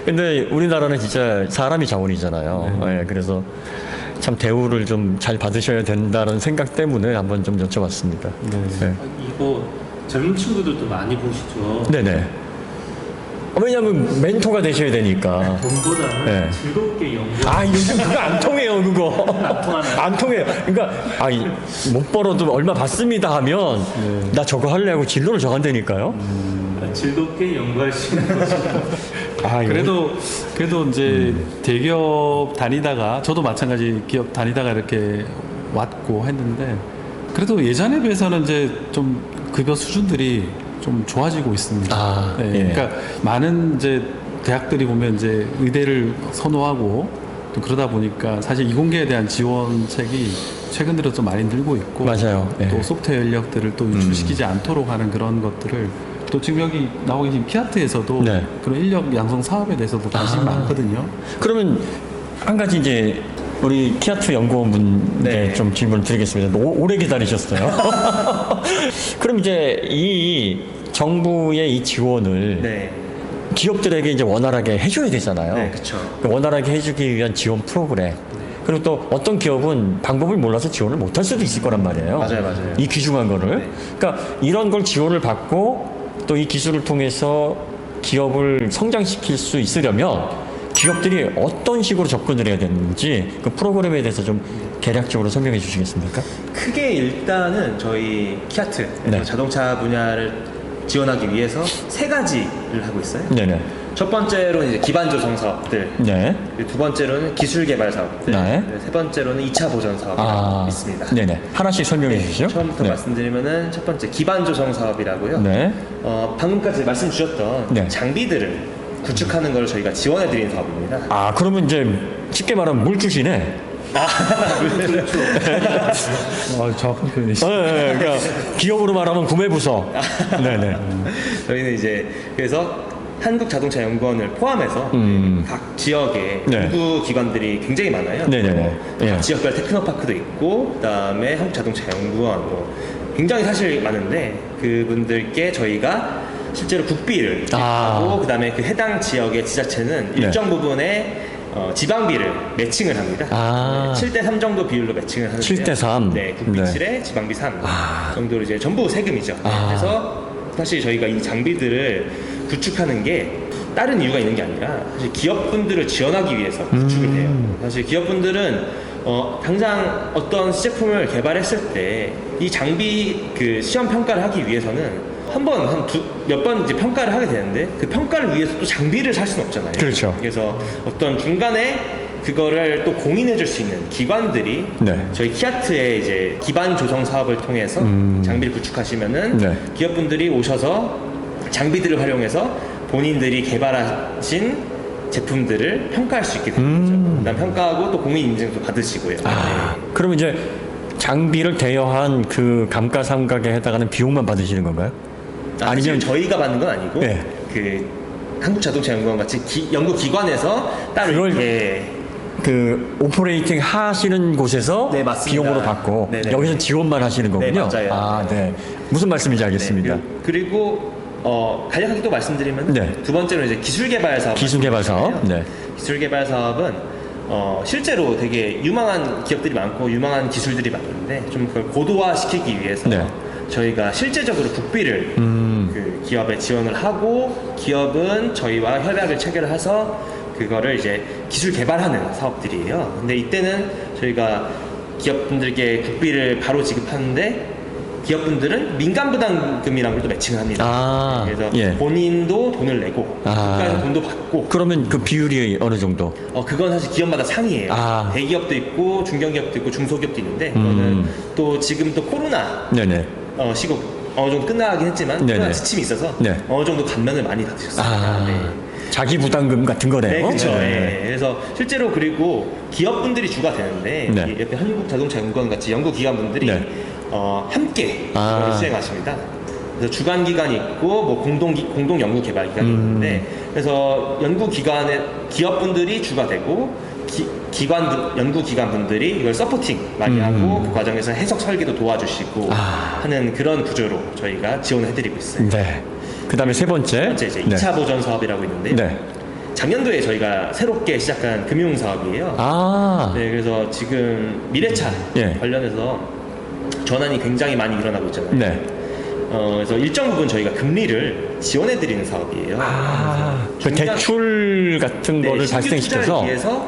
근데 우리나라는 진짜 사람이 자원이잖아요. 네, 그래서 참 대우를 좀 잘 받으셔야 된다는 생각 때문에 한번 좀 여쭤봤습니다. 네. 이거 젊은 친구들도 많이 보시죠. 네네. 왜냐하면 멘토가 되셔야 되니까. 돈보다는 네. 즐겁게 연구. 아, 요즘 그거 안 통해요, 그거. 안 통하나요? 안 통해요. 그러니까, 못 벌어도 얼마 받습니다 하면, 나 저거 할래 하고 진로를 정한다니까요. 즐겁게 연구할 수 있는 거죠. 그래도 이제 대기업 다니다가 저도 마찬가지 기업 다니다가 이렇게 왔고 했는데 그래도 예전에 비해서는 이제 좀 급여 수준들이 좀 좋아지고 있습니다. 네, 예. 그러니까 많은 이제 대학들이 보면 이제 의대를 선호하고 또 그러다 보니까 사실 이공계에 대한 지원책이 최근 들어 좀 많이 늘고 있고 맞아요. 예. 또 소프트웨어 인력들을 또 유출시키지 않도록 하는 그런 것들을 또 지금 여기 나오고 계신 키아트에서도 네. 그런 인력 양성 사업에 대해서도 관심이 많거든요. 그러면 한 가지 이제 우리 키아트 연구원분께 좀 질문을 드리겠습니다. 오래 기다리셨어요. 그럼 이제 이 정부의 이 지원을 네. 기업들에게 이제 원활하게 해줘야 되잖아요. 네, 그쵸. 그 원활하게 해주기 위한 지원 프로그램. 그리고 또 어떤 기업은 방법을 몰라서 지원을 못할 수도 있을 거란 말이에요. 맞아요. 이 귀중한 거를. 네. 그러니까 이런 걸 지원을 받고 또 이 기술을 통해서 기업을 성장시킬 수 있으려면 기업들이 어떤 식으로 접근을 해야 되는지 그 프로그램에 대해서 좀 개략적으로 설명해 주시겠습니까? 크게 일단은 저희 키아트 네. 자동차 분야를 지원하기 위해서 세 가지를 하고 있어요. 네네. 첫 번째로는 이제 기반 조성 사업들, 네. 그리고 두 번째로는 기술 개발 사업들, 네. 세 번째로는 2차 보전 사업이 있습니다. 네네. 하나씩 설명해 주시죠. 처음부터 네. 말씀드리면은 첫 번째 기반 조성 사업이라고요. 네. 방금까지 말씀 주셨던 네. 장비들을 구축하는 걸 저희가 지원해 드리는 사업입니다. 아, 그러면 이제 쉽게 말하면 물주시네. 정확한 표현이시죠. 네, 그러니까 기업으로 말하면 구매부서. 네네. 저희는 이제 그래서 한국자동차연구원을 포함해서 각 지역에 네. 연구 기관들이 굉장히 많아요. 네네네. 예. 각 지역별 테크노파크도 있고, 그다음에 한국자동차연구원 굉장히 사실 많은데 그분들께 저희가 실제로 국비를 하고 그다음에 그 해당 지역의 지자체는 네. 일정 부분의 지방비를 매칭을 합니다. 7대3 정도 비율로 매칭을 하는데요. 7대3? 네, 국비 네. 7에 지방비 3 정도로 이제 전부 세금이죠. 그래서 사실 저희가 이 장비들을 구축하는 게 다른 이유가 있는 게 아니라 사실 기업분들을 지원하기 위해서 구축을 해요. 사실 기업분들은 당장 어떤 시제품을 개발했을 때 이 장비 그 시험 평가를 하기 위해서는 몇 번 이제 평가를 하게 되는데 그 평가를 위해서 또 장비를 살 수는 없잖아요. 그렇죠. 그래서 어떤 중간에 그거를 또 공인해 줄 수 있는 기관들이 네. 저희 키아트의 이제 기반 조성 사업을 통해서 장비를 구축하시면은 네. 기업분들이 오셔서 장비들을 활용해서 본인들이 개발하신 제품들을 평가할 수 있게 되는 거죠. 그다음 평가하고 또 공인 인증도 받으시고요. 그럼 이제 장비를 대여한 그 감가상각에 해당하는 비용만 받으시는 건가요? 아니면 저희가 받는 건 아니고 네. 그 한국자동차연구원 같이 연구기관에서 따로 그걸 이렇게 그 오퍼레이팅 하시는 곳에서 네, 맞습니다. 비용으로 받고 네네. 여기서 지원만 하시는 거군요. 네, 맞아요. 네. 무슨 말씀인지 알겠습니다. 네, 그리고 간략하게 또 말씀드리면 네. 두 번째로 이제 기술개발 사업. 기술개발 사업. 네. 기술개발 사업은 실제로 되게 유망한 기업들이 많고 유망한 기술들이 많은데 좀 그걸 고도화시키기 위해서 네. 저희가 실제적으로 국비를 그 기업에 지원을 하고 기업은 저희와 협약을 체결해서 그거를 이제 기술 개발하는 사업들이에요. 근데 이때는 저희가 기업분들께 국비를 바로 지급하는데 기업분들은 민간부담금이라는 걸 또 매칭을 합니다. 아, 그래서 예. 본인도 돈을 내고 아. 국가에서 돈도 받고 그러면 그 비율이 어느 정도? 그건 사실 기업마다 상이에요. 아. 대기업도 있고 중견기업도 있고 중소기업도 있는데 그거는 또 지금 또 코로나 네네. 시국 어느 정도 끝나긴 했지만 네네. 코로나 지침이 있어서 네. 어느 정도 감면을 많이 받으셨습니다. 아, 네. 자기 부담금 같은 거네요. 네, 그렇죠. 네. 그래서 실제로 그리고 기업분들이 주가 되는데 네. 이 옆에 한국자동차연구원 같이 연구기관분들이 네. 함께 아. 이걸 수행하십니다. 그래서 주관 기관이 있고 뭐 공동 연구 개발 기관이 있는데 그래서 연구 기관의 기업분들이 주가 되고 연구 기관 분들이 이걸 서포팅 많이 하고 그 과정에서 해석 설계도 도와주시고 하는 그런 구조로 저희가 지원을 해드리고 있어요. 네. 그다음에 세 번째. 이제 네. 2차 보전 사업이라고 있는데 네. 작년도에 저희가 새롭게 시작한 금융 사업이에요. 아. 네, 그래서 지금 미래차 예. 관련해서 전환이 굉장히 많이 일어나고 있잖아요. 네. 그래서 일정 부분 저희가 금리를 지원해드리는 사업이에요. 그 대출 같은 네, 거를 신규 발생시켜서. 투자를 위해서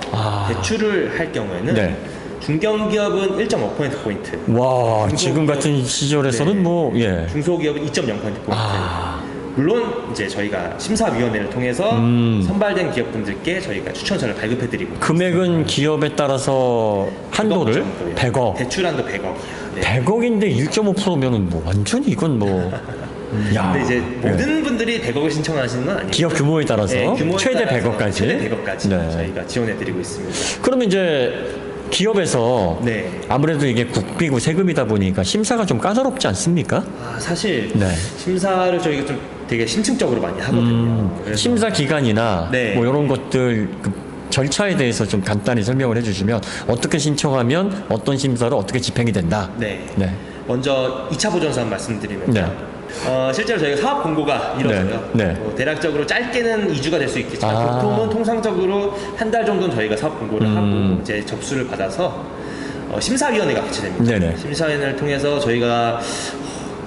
대출을 할 경우에는 네. 중견기업은 1.5%포인트, 와, 지금 같은 시절에서는 네. 뭐, 예. 중소기업은 2.0%포인트. 아. 물론 이제 저희가 심사위원회를 통해서 선발된 기업분들께 저희가 추천서를 발급해드리고 금액은 기업에 따라서 한도를 100억. 대출 한도 100억이요. 네. 100억인데 1.5%면은 뭐 완전히 이건 뭐. 야. 근데 이제 예. 모든 분들이 100억을 신청하시는 건 아니에요. 기업 규모에 따라서 규모에 최대 따라서 100억까지. 최대 100억까지 네. 저희가 지원해드리고 있습니다. 그러면 이제 기업에서 네. 아무래도 이게 국비고 세금이다 보니까 심사가 좀 까다롭지 않습니까? 사실 네. 심사를 저희가 좀 되게 심층적으로 많이 하거든요. 그래서 심사 기간이나 네. 뭐 이런 것들 그 절차에 대해서 좀 간단히 설명을 해주시면 어떻게 신청하면 어떤 심사로 어떻게 집행이 된다. 네. 네. 먼저 2차 보전 사업 말씀드리면요. 네. 실제로 저희가 사업 공고가 이뤄져요. 네. 네. 대략적으로 짧게는 2주가 될 수 있겠지만 아. 보통은 통상적으로 한 달 정도는 저희가 사업 공고를 하고 이제 접수를 받아서 심사위원회가 개최됩니다. 네네. 심사위원회를 통해서 저희가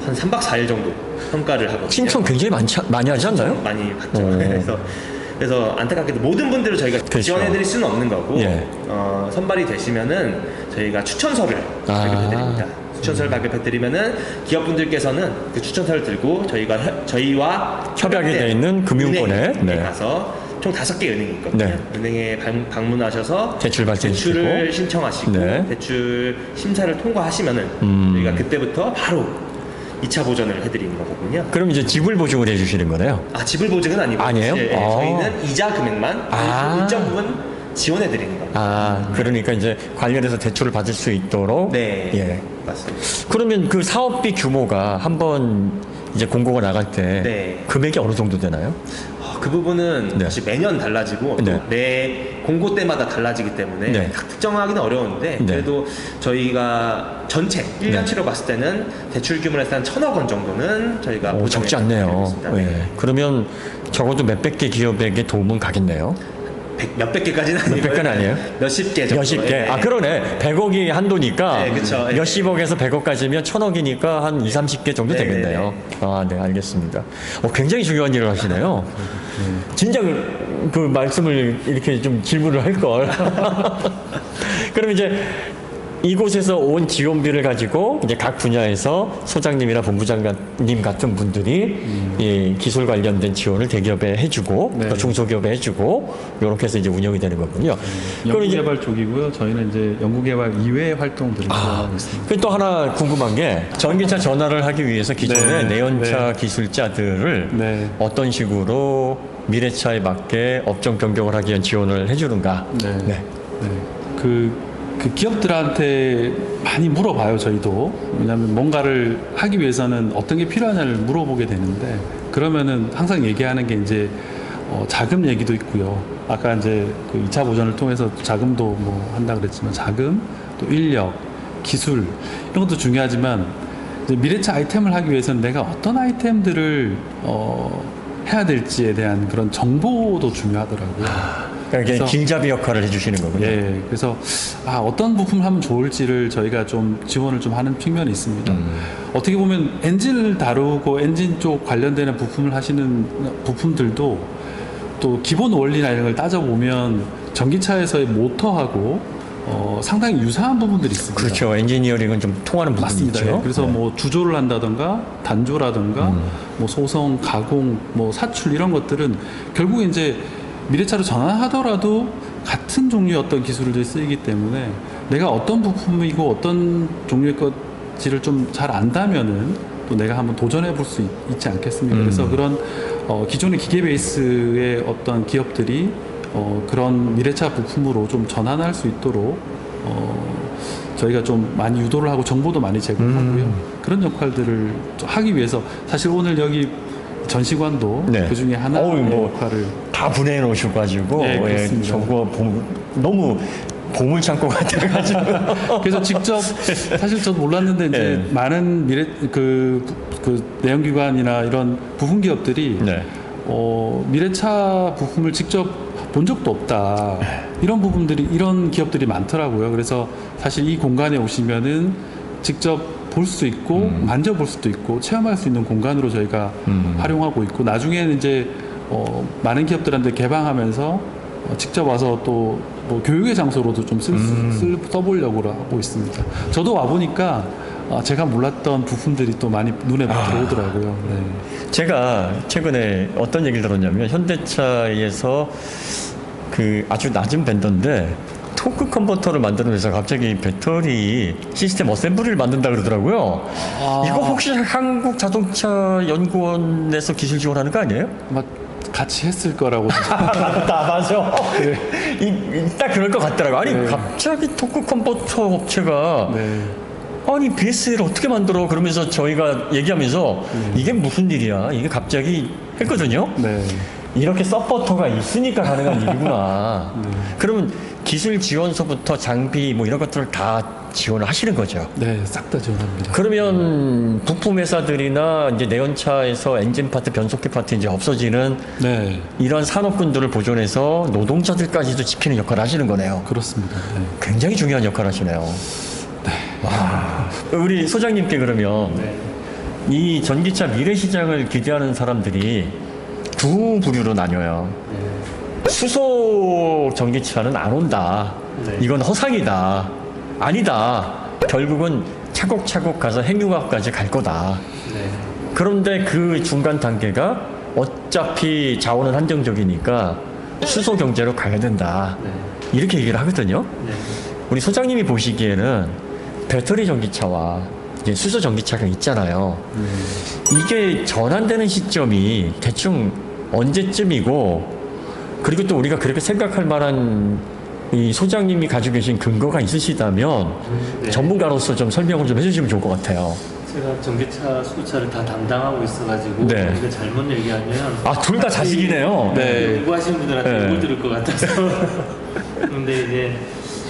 한 3박 4일 정도 평가를 하거든요. 신청 굉장히 많이 하지 않나요? 많이 받죠. 그래서 안타깝게도 모든 분들을 저희가 그렇죠. 지원해드릴 수는 없는 거고 예. 선발이 되시면은 저희가 추천서를 발급해드립니다. 추천서를 발급해드리면은 기업분들께서는 그 추천서를 들고 저희와 협약이 돼 있는 금융권에 은행에 네. 가서 총 5개 은행이 있거든요. 네. 은행에 방문하셔서 대출 발생시키고. 대출을 신청하시고 네. 대출 심사를 통과하시면은 저희가 그때부터 바로 2차 보전을 해드리는 거거든요. 그럼 이제 지불 보증을 해주시는 거네요. 지불 보증은 아니고 아니에요? 저희는 이자 금액만 일정 부분 지원해드리는 겁니다. 그러니까 이제 관련해서 대출을 받을 수 있도록. 네, 예. 맞습니다. 그러면 그 사업비 규모가 한번 이제 공고가 나갈 때 네. 금액이 어느 정도 되나요? 그 부분은 네. 사실 매년 달라지고 네. 또 매 공고 때마다 달라지기 때문에 네. 딱 특정하기는 어려운데 네. 그래도 저희가 전체 1년치로 봤을 때는 대출 규모에서 한 1,000억 원 정도는 저희가 보장해 적지 드리고 않네요. 있습니다. 예. 그러면 적어도 몇백 개 기업에게 도움은 가겠네요. 몇백 개까지는 아니고 몇백 개는 아니에요? 몇십 개 정도. 몇십 개. 그러네. 100억이 한도니까 네, 그쵸. 예. 몇십억에서 100억까지면 1,000억이니까 한 2, 30개 정도 네, 되겠네요. 네, 알겠습니다. 굉장히 중요한 일을 하시네요. 진짜 그 말씀을 이렇게 좀 질문을 할 걸. 그럼 이제 이곳에서 온 지원비를 가지고 이제 각 분야에서 소장님이나 본부장님 같은 분들이 이 기술 관련된 지원을 대기업에 해주고 네. 또 중소기업에 해주고 이렇게 해서 이제 운영이 되는 거군요. 그럼 이제 연구개발 쪽이고요. 저희는 이제 연구개발 이외의 활동들을 지원하고 있습니다. 그또 하나 궁금한 게 전기차 전환을 하기 위해서 기존의 네. 내연차 기술자들을 네. 어떤 식으로 미래차에 맞게 업종 변경을 하기 위한 지원을 해주는가? 네. 네. 네. 그 기업들한테 많이 물어봐요, 저희도. 왜냐하면 뭔가를 하기 위해서는 어떤 게 필요하냐를 물어보게 되는데, 그러면은 항상 얘기하는 게 이제 자금 얘기도 있고요. 아까 이제 그 2차 보전을 통해서 자금도 뭐 한다 그랬지만 자금, 또 인력, 기술 이런 것도 중요하지만 이제 미래차 아이템을 하기 위해서는 내가 어떤 아이템들을 해야 될지에 대한 그런 정보도 중요하더라고요. 그러니까 이게 길잡이 역할을 해주시는 거군요. 예, 그래서 어떤 부품을 하면 좋을지를 저희가 좀 지원을 좀 하는 측면이 있습니다. 어떻게 보면 엔진을 다루고 엔진 쪽 관련되는 부품을 하시는 부품들도 또 기본 원리나 이런 걸 따져보면 전기차에서의 모터하고 상당히 유사한 부분들이 있습니다. 그렇죠. 엔지니어링은 좀 통하는 부분이 맞습니다. 있죠. 예. 그래서 네. 뭐 주조를 한다든가 단조라든가 뭐 소성, 가공, 뭐 사출 이런 것들은 결국에 이제 미래차로 전환하더라도 같은 종류의 어떤 기술들이 쓰이기 때문에 내가 어떤 부품이고 어떤 종류의 것지를 좀 잘 안다면은 또 내가 한번 도전해 볼 수 있지 않겠습니까? 그래서 그런 기존의 기계 베이스의 어떤 기업들이 그런 미래차 부품으로 좀 전환할 수 있도록 저희가 좀 많이 유도를 하고 정보도 많이 제공하고요. 그런 역할들을 좀 하기 위해서 사실 오늘 여기 전시관도 네. 그 중에 하나의 어우, 뭐 역할을 다 분해해 놓으셔가지고 네, 그렇습니다. 저거 너무 보물 창고 같아가지고 그래서 직접 사실 저도 몰랐는데 이제 네. 많은 그 내연기관이나 이런 부품 기업들이 네. 미래차 부품을 직접 본 적도 없다. 이런 기업들이 많더라고요. 그래서 사실 이 공간에 오시면은 직접 볼 수 있고 만져볼 수도 있고 체험할 수 있는 공간으로 저희가 활용하고 있고 나중에는 이제 많은 기업들한테 개방하면서 직접 와서 또 뭐 교육의 장소로도 좀 써보려고 하고 있습니다. 저도 와 보니까 제가 몰랐던 부품들이 또 많이 눈에 들어오더라고요. 네. 제가 최근에 어떤 얘기를 들었냐면 현대차에서 그 아주 낮은 밴더인데 토크 컨버터를 만드는 회사가 갑자기 배터리 시스템 어셈블리를 만든다 그러더라고요. 이거 혹시 한국자동차연구원에서 기술 지원하는 거 아니에요? 아마 같이 했을 거라고. 맞아. 딱 그럴 것 같더라고. 아니 네. 갑자기 토크 컨버터 업체가 네. 아니 BS를 어떻게 만들어? 그러면서 저희가 얘기하면서 이게 무슨 일이야? 이게 갑자기 했거든요. 네. 이렇게 서포터가 있으니까 가능한 일이구나. 그러면 기술 지원서부터 장비 뭐 이런 것들을 다 지원을 하시는 거죠. 네, 싹 다 지원합니다. 그러면 부품 회사들이나 이제 내연차에서 엔진 파트, 변속기 파트 이제 없어지는 네, 이런 산업군들을 보존해서 노동자들까지도 지키는 역할을 하시는 거네요. 그렇습니다. 네. 굉장히 중요한 역할을 하시네요. 와. 우리 소장님께 그러면 네. 이 전기차 미래 시장을 기대하는 사람들이 두 부류로 나뉘어요. 수소 전기차는 안 온다. 네. 이건 허상이다. 아니다. 결국은 차곡차곡 가서 핵융합까지 갈 거다. 네. 그런데 그 중간 단계가 어차피 자원은 한정적이니까 수소 경제로 가야 된다. 네. 이렇게 얘기를 하거든요. 네. 우리 소장님이 보시기에는 배터리 전기차와 이제 수소 전기차가 있잖아요. 이게 전환되는 시점이 대충 언제쯤이고, 그리고 또 우리가 그렇게 생각할 만한 이 소장님이 가지고 계신 근거가 있으시다면 네. 전문가로서 좀 설명을 좀 해주시면 좋을 것 같아요. 제가 전기차, 수소차를 다 담당하고 있어가지고 네. 이거 잘못 얘기하면 아, 둘 다 자식이네요. 네. 공부하시는 분들한테 네. 욕을 들을 것 같아서 근데 이제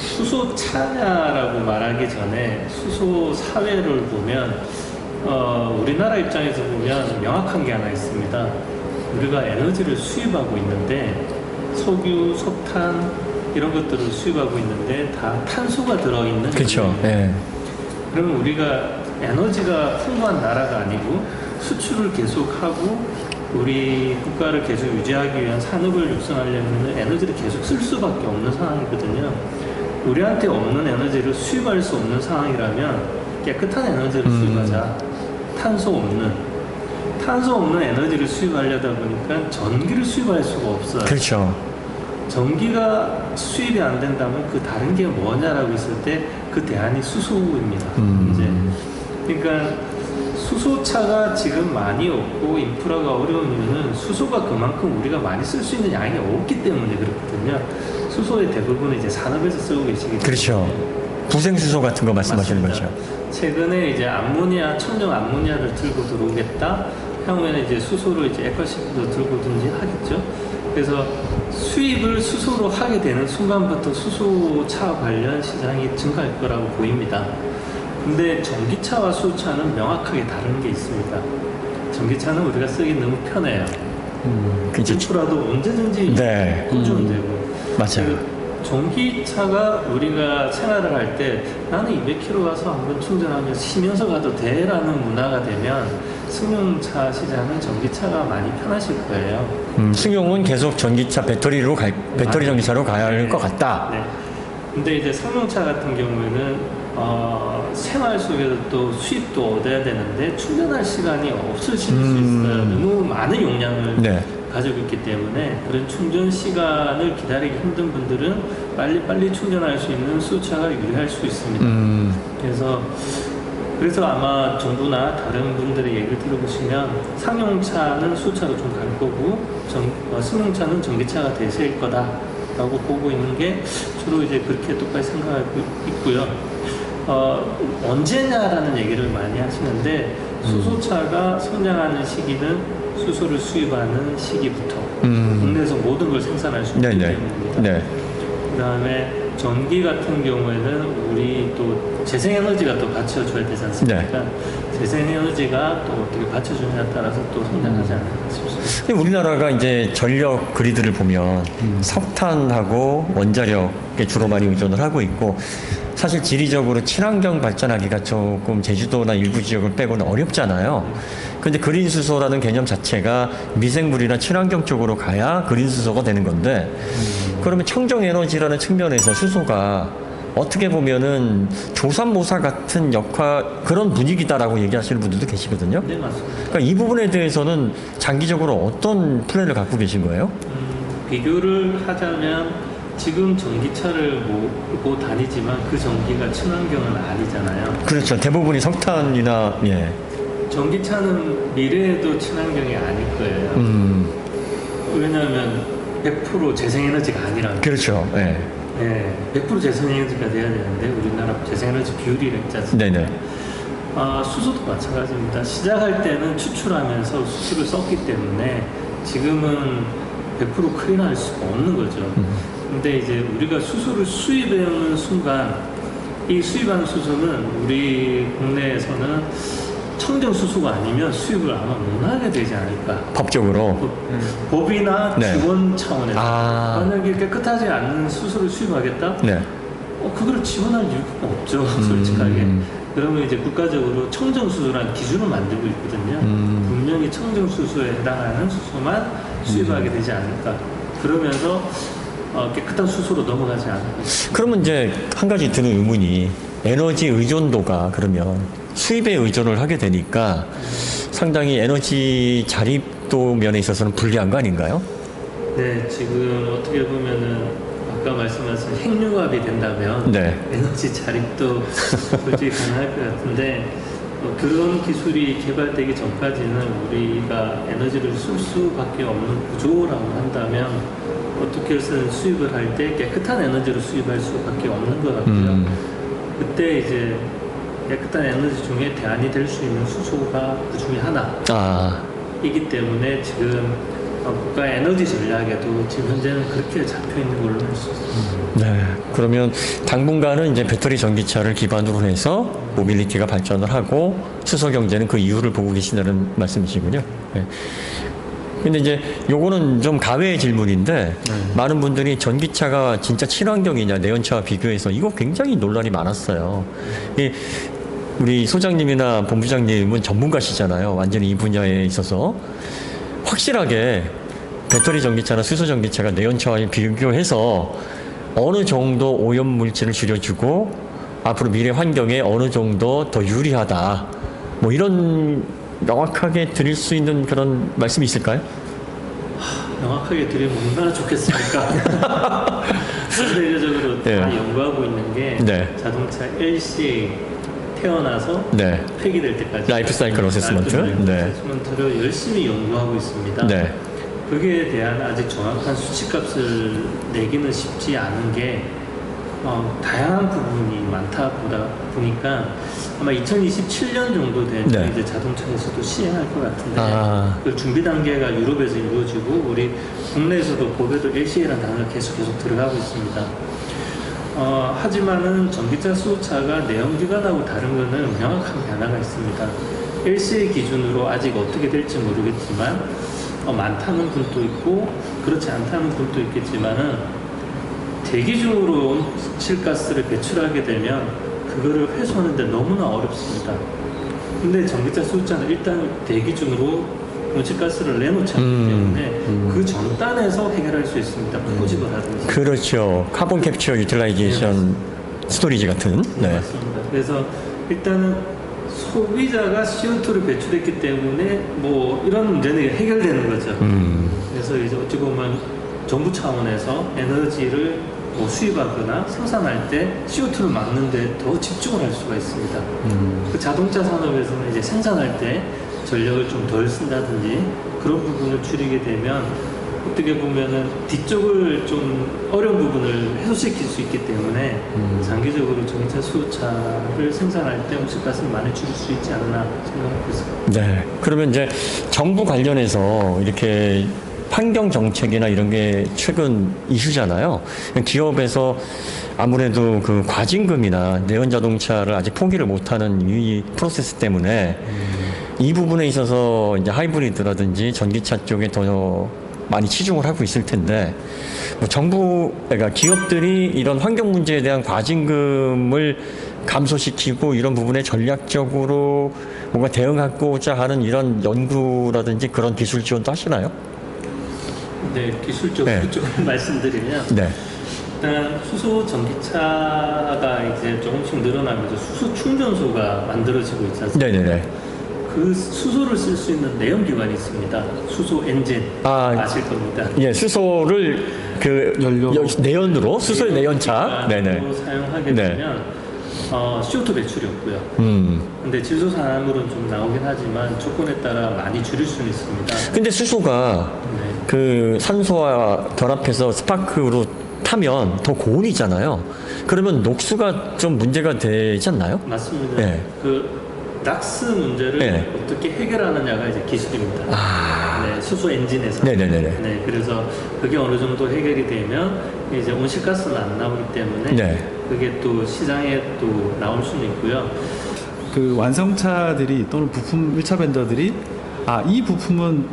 수소차냐라고 말하기 전에 수소 사회를 보면 우리나라 입장에서 보면 명확한 게 하나 있습니다. 우리가 에너지를 수입하고 있는데 석유, 석탄 이런 것들을 수입하고 있는데 다 탄소가 들어있는 그렇죠. 거예요. 예. 그러면 우리가 에너지가 풍부한 나라가 아니고 수출을 계속하고 우리 국가를 계속 유지하기 위한 산업을 육성하려면 에너지를 계속 쓸 수밖에 없는 상황이거든요. 우리한테 없는 에너지를 수입할 수 없는 상황이라면 깨끗한 에너지를 수입하자. 탄소 없는 에너지를 수입하려다 보니까 전기를 수입할 수가 없어요. 그렇죠. 전기가 수입이 안 된다면 그 다른 게 뭐냐라고 했을 때 그 대안이 수소입니다. 이제 그러니까 수소차가 지금 많이 없고 인프라가 어려운 이유는 수소가 그만큼 우리가 많이 쓸 수 있는 양이 없기 때문에 그렇거든요. 수소의 대부분은 이제 산업에서 쓰고 계시기 때문에. 그렇죠. 부생수소 같은 거 말씀하시는 맞습니다. 거죠. 최근에 이제 암모니아, 첨령 암모니아를 들고 들어오겠다. 향후에는 이제 수소를 이제 에코시프도 들고든지 하겠죠. 그래서 수입을 수소로 하게 되는 순간부터 수소차 관련 시장이 증가할 거라고 보입니다. 근데 전기차와 수소차는 명확하게 다른 게 있습니다. 전기차는 우리가 쓰기 너무 편해요. 그치. 인프라도 언제든지 네. 꽂으면 되고. 맞아요. 전기차가 우리가 생활을 할 때 나는 200km 가서 한번 충전하면서 쉬면서 가도 돼라는 문화가 되면 승용차 시장은 전기차가 많이 편하실 거예요. 승용은 계속 전기차 배터리 전기차로 가야 할 것 같다. 네. 근데 이제 상용차 같은 경우에는 생활 속에서 또 수입도 얻어야 되는데 충전할 시간이 없으실 수 있어요. 너무 많은 용량을 네. 가지고 있기 때문에 그런 충전 시간을 기다리기 힘든 분들은 빨리빨리 충전할 수 있는 수소차가 유리할 수 있습니다. 그래서 아마 정부나 다른 분들의 얘기를 들어보시면 상용차는 수소차로 좀 갈 거고 승용차는 전기차가 대세일 거다라고 보고 있는 게 주로 이제 그렇게 똑같이 생각하고 있고요. 언제냐라는 얘기를 많이 하시는데 수소차가 성장하는 시기는 수소를 수입하는 시기부터 국내에서 모든 걸 생산할 수 있기 때문입니다. 네. 그다음에 전기 같은 경우에는 우리 또 재생에너지가 또 받쳐줘야 되지 않습니까? 네. 재생에너지가 또 어떻게 받쳐주냐에 따라서 또 성장하지 않을까 싶습니다. 우리나라가 이제 전력 그리드를 보면 석탄하고 원자력에 주로 많이 의존을 하고 있고 사실 지리적으로 친환경 발전하기가 조금 제주도나 일부 지역을 빼고는 어렵잖아요. 근데 그린 수소라는 개념 자체가 미생물이나 친환경 쪽으로 가야 그린 수소가 되는 건데 그러면 청정 에너지라는 측면에서 수소가 어떻게 보면은 조삼모사 같은 그런 분위기다라고 얘기하시는 분들도 계시거든요. 네, 맞습니다. 그러니까 이 부분에 대해서는 장기적으로 어떤 플랜을 갖고 계신 거예요? 비교를 하자면 지금 전기차를 몰고 다니지만 그 전기가 친환경은 아니잖아요. 그렇죠. 대부분이 석탄이나 전기차는 미래에도 친환경이 아닐 거예요. 왜냐하면 100% 재생에너지가 아니라. 그렇죠. 예. 네, 100% 재생에너지가 돼야 되는데 우리나라 재생에너지 비율이 있지 않습니까? 네네. 수소도 마찬가지입니다. 시작할 때는 추출하면서 수소를 썼기 때문에 지금은 100% 클린할 수가 없는 거죠. 근데 이제 우리가 수소를 수입해오는 순간 이 수입하는 수소는 우리 국내에서는 청정 수소가 아니면 수입을 아마 못 하게 되지 않을까. 법적으로. 법이나 네. 지원 차원에서 만약에 깨끗하지 않는 수소를 수입하겠다? 네. 그걸 지원할 이유가 없죠, 솔직하게. 그러면 이제 국가적으로 청정수소라는 기준을 만들고 있거든요. 분명히 청정수소에 해당하는 수소만 수입하게 되지 않을까. 그러면서 깨끗한 수소로 넘어가지 않을까. 그러면 이제 한 가지 드는 의문이 에너지 의존도가 그러면 수입에 의존을 하게 되니까 상당히 에너지 자립도 면에 있어서는 불리한 거 아닌가요? 네, 지금 어떻게 보면은 아까 말씀하신 핵융합이 된다면 네. 에너지 자립도 솔직히 가능할 것 같은데 그런 기술이 개발되기 전까지는 우리가 에너지를 쓸 수밖에 없는 구조라고 한다면 어떻게 해서든 수입을 할 때 깨끗한 에너지로 수입할 수밖에 없는 것 같고요. 그때 이제 깨끗한 에너지 중에 대안이 될 수 있는 수소가 그 중에 하나이기 때문에 지금 국가 에너지 전략에도 지금 현재는 그렇게 잡혀 있는 걸로 알 수 있습니다. 네. 그러면 당분간은 이제 배터리 전기차를 기반으로 해서 모빌리티가 발전을 하고 수소 경제는 그 이유를 보고 계신다는 말씀이시군요. 네. 근데 이제 요거는 좀 가외의 질문인데 많은 분들이 전기차가 진짜 친환경이냐 내연차와 비교해서 이거 굉장히 논란이 많았어요. 우리 소장님이나 본부장님은 전문가시잖아요. 완전히 이 분야에 있어서 확실하게 배터리 전기차나 수소 전기차가 내연차와 비교해서 어느 정도 오염 물질을 줄여주고 앞으로 미래 환경에 어느 정도 더 유리하다. 뭐 이런 명확하게 드릴 수 있는 그런 말씀이 있을까요? 명확하게 드리면 얼마나 좋겠습니까? 세계적으로 다 연구하고 있는 게 자동차 LCA 태어나서 폐기될 때까지 라이프 사이클 어세스먼트를 열심히 연구하고 있습니다. 거기에 대한 아직 정확한 수치값을 내기는 쉽지 않은 게 다양한 부분이 많다 보니까 아마 2027년 정도 되면 이제 자동차에서도 시행할 것 같은데 그 준비 단계가 유럽에서 이루어지고 우리 국내에서도 법에도 LCA라는 단어가 계속 들어가고 있습니다. 하지만은 전기차 수소차가 내연기관하고 다른 거는 명확한 변화가 있습니다. LCA 기준으로 아직 어떻게 될지 모르겠지만 많다는 분도 있고 그렇지 않다는 분도 있겠지만은 대기 중으로 온실가스를 배출하게 되면 그거를 회수하는데 너무나 어렵습니다. 근데 전기차 수소차는 일단 대기 중으로 온실가스를 내놓지 않기 때문에 그 전단에서 해결할 수 있습니다. 포집을 하든지. 그렇죠. 카본 캡처 유틸라이제이션 스토리지 같은. 네. 맞습니다. 그래서 일단은 소비자가 CO2를 배출했기 때문에 뭐 이런 문제는 해결되는 거죠. 그래서 이제 어찌 보면 정부 차원에서 에너지를 뭐 수입하거나 생산할 때 CO2를 막는 데 더 집중을 할 수가 있습니다. 그 자동차 산업에서는 이제 생산할 때 전력을 좀 덜 쓴다든지 그런 부분을 줄이게 되면 어떻게 보면은 뒤쪽을 좀 어려운 부분을 해소시킬 수 있기 때문에 장기적으로 전기차 수소차를 생산할 때 온실가스를 많이 줄일 수 있지 않나 생각하고 있습니다. 네. 그러면 이제 정부 관련해서 이렇게 환경 정책이나 이런 게 최근 이슈잖아요. 기업에서 아무래도 그 과징금이나 내연 자동차를 아직 포기를 못하는 이 프로세스 때문에 이 부분에 있어서 이제 하이브리드라든지 전기차 쪽에 더 많이 치중을 하고 있을 텐데, 뭐 정부, 그러니까 기업들이 이런 환경 문제에 대한 과징금을 감소시키고 이런 부분에 전략적으로 뭔가 대응하고자 하는 이런 연구라든지 그런 기술 지원도 하시나요? 네, 기술적으로 네. 좀 말씀드리면 네. 일단 수소 전기차가 이제 조금씩 늘어나면서 수소 충전소가 만들어지고 있지 않습니까? 네네네. 그 수소를 쓸 수 있는 내연기관이 있습니다. 수소 엔진 아실 겁니다. 예, 수소를 그 연료로. 내연으로 수소의 내연차. 네네. 사용하게 네. 되면 CO2 배출이 없고요. 음. 근데 질소산물은 좀 나오긴 하지만 조건에 따라 많이 줄일 수는 있습니다. 근데 수소가 네. 그 산소와 결합해서 스파크로 타면 더 고온이잖아요. 그러면 녹수가 좀 문제가 되지 않나요? 맞습니다. 네. 그 락스 문제를 네. 어떻게 해결하느냐가 이제 기술입니다. 아. 네, 수소 엔진에서. 네네네네. 네, 그래서 그게 어느 정도 해결이 되면 이제 온실가스는 안 나오기 때문에 네. 그게 또 시장에 또 나올 수는 있고요. 그 완성차들이 또는 부품 1차 벤더들이 이 부품은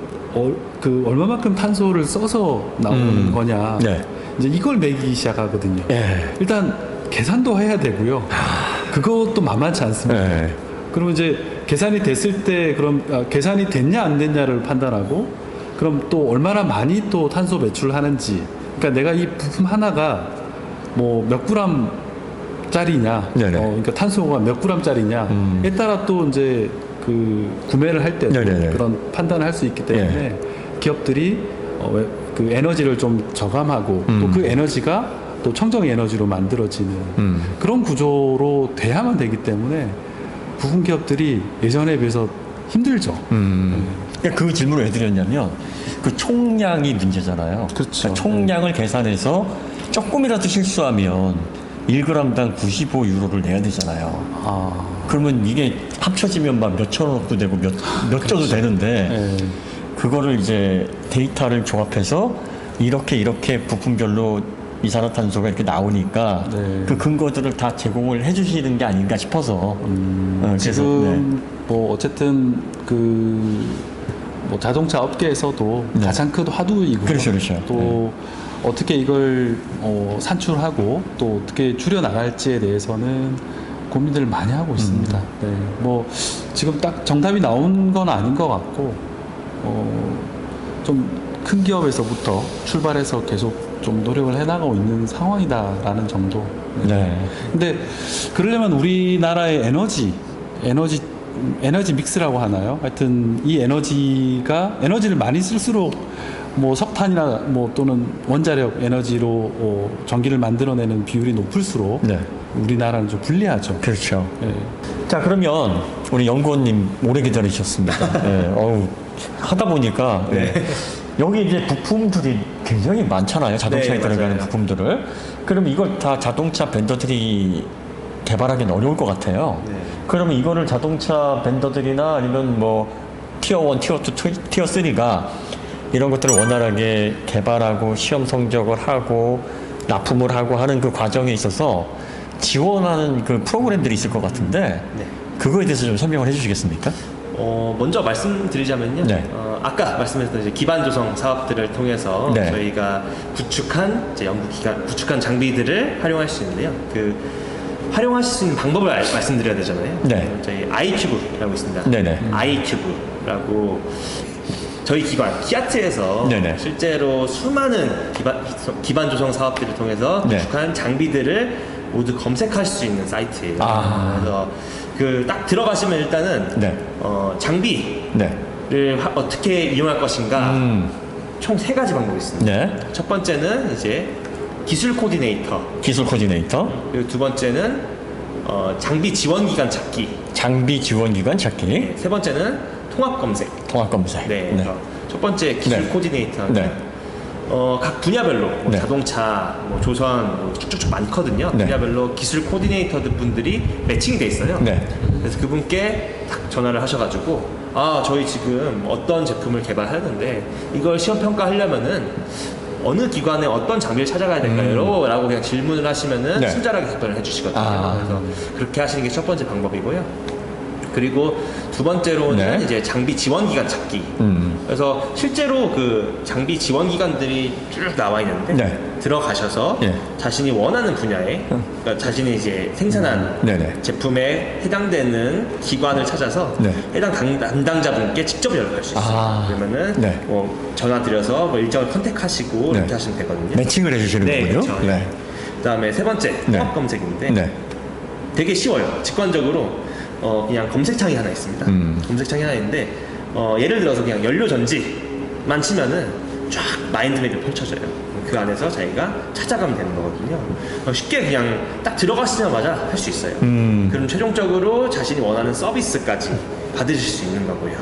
그 얼마만큼 탄소를 써서 나오는 거냐. 네. 이제 이걸 매기기 시작하거든요. 예. 일단 계산도 해야 되고요. 그것도 만만치 않습니다. 예. 그러면 이제 계산이 됐을 때 그럼 계산이 됐냐 안 됐냐를 판단하고 그럼 또 얼마나 많이 또 탄소 배출하는지. 그러니까 내가 이 부품 하나가 뭐 몇 g짜리냐, 네네. 그러니까 탄소가 몇 g짜리냐에 따라 또 이제 그 구매를 할 때도 네네네. 그런 판단을 할 수 있기 때문에 기업들이 그 에너지를 좀 저감하고 또 그 에너지가 또 청정 에너지로 만들어지는 그런 구조로 돼야만 되기 때문에 부품 기업들이 예전에 비해서 힘들죠. 그러니까 그 질문을 왜 드렸냐면 그 총량이 문제잖아요. 그렇죠. 그러니까 총량을 계산해서 조금이라도 실수하면 1g당 95유로를 내야 되잖아요. 그러면 이게 합쳐지면 막 몇천 원도 되고 몇 조도 되는데 네. 그거를 이제 데이터를 조합해서 이렇게 부품별로 이산화탄소가 이렇게 나오니까 네. 그 근거들을 다 제공을 해주시는 게 아닌가 싶어서 그래서 지금 뭐 어쨌든 그 뭐 자동차 업계에서도 네. 가장 큰 화두이고 그렇죠, 그렇죠. 또 어떻게 이걸 산출하고 또 어떻게 줄여 나갈지에 대해서는 고민들을 많이 하고 있습니다. 네. 뭐 지금 딱 정답이 나온 건 아닌 것 같고 좀 큰 기업에서부터 출발해서 계속 좀 노력을 해나가고 있는 상황이다라는 정도. 네. 근데 그러려면 우리나라의 에너지 믹스라고 하나요? 하여튼 이 에너지를 많이 쓸수록 뭐 석탄이나 뭐 또는 원자력 에너지로 전기를 만들어내는 비율이 높을수록 네. 우리나라는 좀 불리하죠. 그렇죠. 예. 자, 그러면 우리 연구원님 오래 기다리셨습니다. 네, 하다 보니까 여기 이제 부품들이 굉장히 많잖아요. 자동차에 네, 들어가는 맞아요. 부품들을. 그럼 이걸 다 자동차 벤더들이 개발하기는 어려울 것 같아요. 네. 그러면 이거를 자동차 벤더들이나 아니면 뭐 티어 1, 티어 2, 티어 3가 이런 것들을 원활하게 개발하고 시험 성적을 하고 납품을 하고 하는 그 과정에 있어서 지원하는 그 프로그램들이 있을 것 같은데 네. 그거에 대해서 좀 설명을 해주시겠습니까? 먼저 말씀드리자면요. 네. 아까 말씀했던 이제 기반 조성 사업들을 통해서 네. 저희가 구축한 이제 구축한 장비들을 활용할 수 있는데요. 그 활용하실 수 있는 방법을 말씀드려야 되잖아요. 네. 저희 아이큐브라고 있습니다. 네네. 아이큐브라고 저희 기관 키아트에서 네네. 실제로 수많은 기반 조성 사업들을 통해서 네. 구축한 장비들을 모두 검색할 수 있는 사이트예요. 아. 그래서 그 딱 들어가시면 일단은 네. 장비를 네. 어떻게 이용할 것인가 총 3가지 방법이 있습니다. 네. 첫 번째는 이제 기술 코디네이터, 기술 코디네이터, 그리고 두 번째는 장비 지원 기간 찾기, 장비 지원 기관 찾기, 세 번째는 통합 검색. 통합 검색. 네. 그래서 첫 번째 기술 네. 코디네이터는 네. 각 분야별로 뭐 네. 자동차, 뭐 조선 뭐 쭉쭉쭉 많거든요. 네. 분야별로 기술 코디네이터 분들이 매칭이 돼 있어요. 네. 그래서 그분께 딱 전화를 하셔가지고 저희 지금 어떤 제품을 개발하는데 이걸 시험 평가하려면은 어느 기관에 어떤 장비를 찾아가야 될까요? 라고 그냥 질문을 하시면은 네. 친절하게 답변을 해주시거든요. 아. 그래서 그렇게 하시는 게 첫 번째 방법이고요. 그리고 두 번째로는 네. 이제 장비 지원 기간 찾기. 그래서 실제로 그 장비 지원 기관들이 쭉 나와 있는데 네. 들어가셔서 예. 자신이 원하는 분야에 그러니까 자신이 이제 생산한 네네. 제품에 해당되는 기관을 찾아서 네. 해당 담당자분께 직접 연락할 수 있어요. 아. 그러면은 네. 뭐 전화 드려서 뭐 일정을 컨택하시고 네. 이렇게 하시면 되거든요. 매칭을 해주시는 네, 거군요. 그렇죠. 네. 그다음에 세 번째 네. 통합 검색인데 네. 되게 쉬워요. 직관적으로 그냥 검색창이 하나 있습니다. 검색창이 하나 있는데 예를 들어서 그냥 연료 전지만 치면은 쫙 마인드맵이 펼쳐져요. 그 안에서 자기가 찾아가면 되는 거거든요. 쉽게 그냥 딱 들어가시자마자 할 수 있어요. 그럼 최종적으로 자신이 원하는 서비스까지 받으실 수 있는 거고요.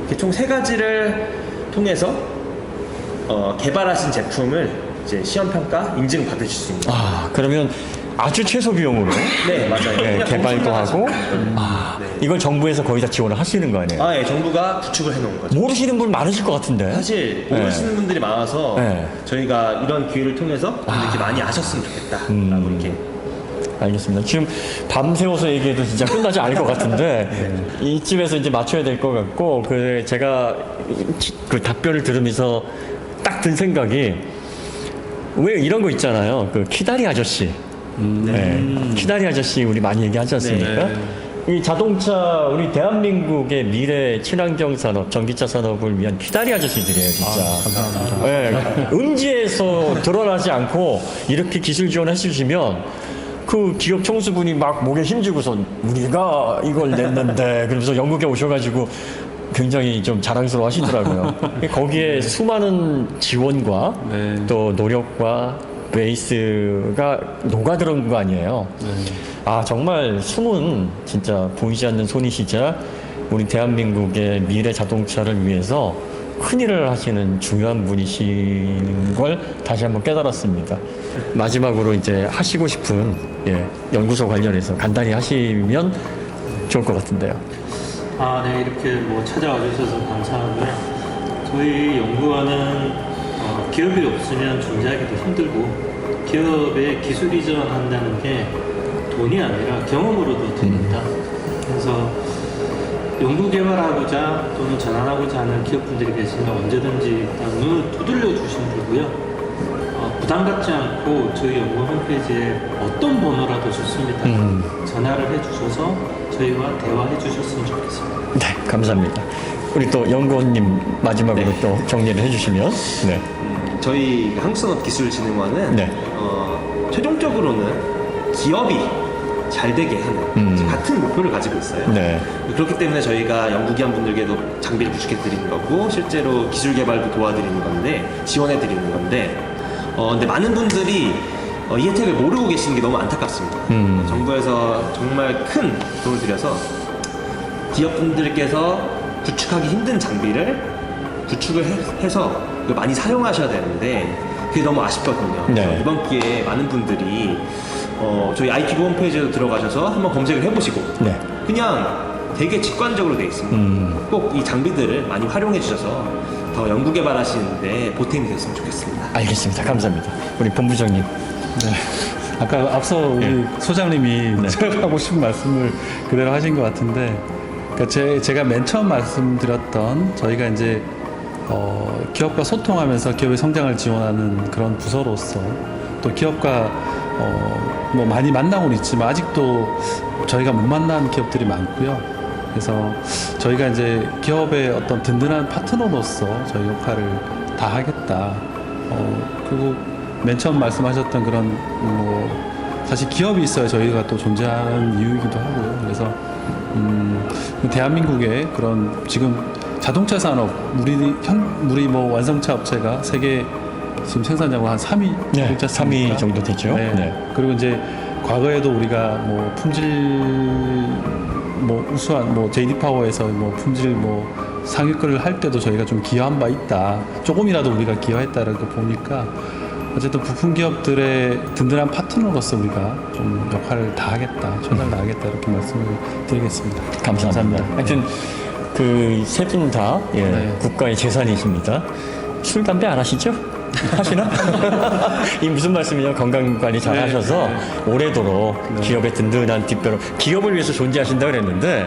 이렇게 총 3가지를 통해서 개발하신 제품을 이제 시험 평가 인증 받으실 수 있는 거예요. 그러면 아주 최소 비용으로 네, 맞아요. 네, 그냥 개발도 하고 네. 이걸 정부에서 거의 다 지원을 하시는 거 아니에요? 예, 정부가 구축을 해놓은 거죠. 모르시는 분 많으실 것 같은데. 사실 모르시는 분들이 많아서 네. 저희가 이런 기회를 통해서 이렇게 많이 아셨으면 좋겠다라고 이렇게. 알겠습니다. 지금 밤새워서 얘기해도 진짜 끝나지 않을 것 같은데 이쯤에서 이제 맞춰야 될 것 같고 제가 그 답변을 들으면서 딱 든 생각이 왜 이런 거 있잖아요. 그 키다리 아저씨. 네. 키다리 아저씨 우리 많이 얘기하지 않습니까? 이 자동차 우리 대한민국의 미래 친환경 산업, 전기차 산업을 위한 키다리 아저씨들이에요, 진짜. 감사합니다. 네. 음지에서 드러나지 않고 이렇게 기술 지원해 주시면 그 기업 총수분이 막 목에 힘주고서 우리가 이걸 냈는데 그러면서 영국에 오셔가지고 굉장히 좀 자랑스러워 하시더라고요. 거기에 수많은 지원과 네. 또 노력과 베이스가 녹아들은 거 아니에요. 정말 숨은 진짜 보이지 않는 손이시자 우리 대한민국의 미래 자동차를 위해서 큰일을 하시는 중요한 분이신 걸 다시 한번 깨달았습니다. 마지막으로 이제 하시고 싶은 연구소 관련해서 간단히 하시면 좋을 것 같은데요. 네, 이렇게 뭐 찾아와 주셔서 감사하고요. 저희 연구원은 기업이 없으면 존재하기도 힘들고 기업에 기술 이전한다는 게 돈이 아니라 경험으로도 됩니다. 그래서 연구 개발하고자 또는 전환하고자 하는 기업분들이 계시면 언제든지 일단 눈을 두들려 주시면 되고요. 부담 갖지 않고 저희 연구원 홈페이지에 어떤 번호라도 좋습니다. 전화를 해주셔서 저희와 대화해 주셨으면 좋겠습니다. 네, 감사합니다. 우리 또 연구원님 마지막으로 또 정리를 해주시면. 네. 저희 한국산업기술진흥원은 네. 최종적으로는 기업이 잘 되게 하는 같은 목표를 가지고 있어요. 네. 그렇기 때문에 저희가 연구기관 분들께도 장비를 구축해 드리는 거고 실제로 기술 개발도 도와드리는 건데 지원해 드리는 건데 근데 많은 분들이 이 혜택을 모르고 계시는 게 너무 안타깝습니다. 정부에서 정말 큰 돈을 들여서 기업분들께서 구축하기 힘든 장비를 구축을 해서 많이 사용하셔야 되는데 그게 너무 아쉽거든요. 네. 그래서 이번 기회에 많은 분들이 저희 IT부 홈페이지에 들어가셔서 한번 검색을 해보시고 네. 그냥 되게 직관적으로 되어 있습니다. 꼭 이 장비들을 많이 활용해 주셔서 더 연구 개발하시는데 보탬이 됐으면 좋겠습니다. 알겠습니다. 감사합니다. 우리 본부장님. 아까 앞서 우리 소장님이 제가 하고 싶은 말씀을 그대로 하신 것 같은데, 그러니까 제가 맨 처음 말씀드렸던 저희가 이제 기업과 소통하면서 기업의 성장을 지원하는 그런 부서로서 또 기업과 뭐 많이 만나고는 있지만 아직도 저희가 못 만난 기업들이 많고요. 그래서 저희가 이제 기업의 어떤 든든한 파트너로서 저희 역할을 다 하겠다. 그리고 맨 처음 말씀하셨던 그런 사실 기업이 있어야 저희가 또 존재하는 이유이기도 하고요. 그래서 대한민국의 그런 지금 자동차 산업 우리 뭐 완성차 업체가 세계 지금 생산량은 한 3위 네, 되지 않습니까? 3위 정도 되죠. 네. 네. 그리고 이제 과거에도 우리가 뭐 품질 뭐 우수한 뭐 JD 파워에서 뭐 품질 뭐 상위권을 할 때도 저희가 좀 기여한 바 있다. 조금이라도 우리가 기여했다는 거 보니까 어쨌든 부품 기업들의 든든한 파트너로서 우리가 좀 역할을 다하겠다, 최선을 다하겠다 이렇게 말씀을 드리겠습니다. 감사합니다. 하여튼 그 세 분 다 네. 국가의 재산이십니다. 술 담배 안 하시죠? 하시나? 이 무슨 말씀이냐? 건강 관리 잘 네, 하셔서 오래도록 기업의 든든한 뒷배로 기업을 위해서 존재하신다 그랬는데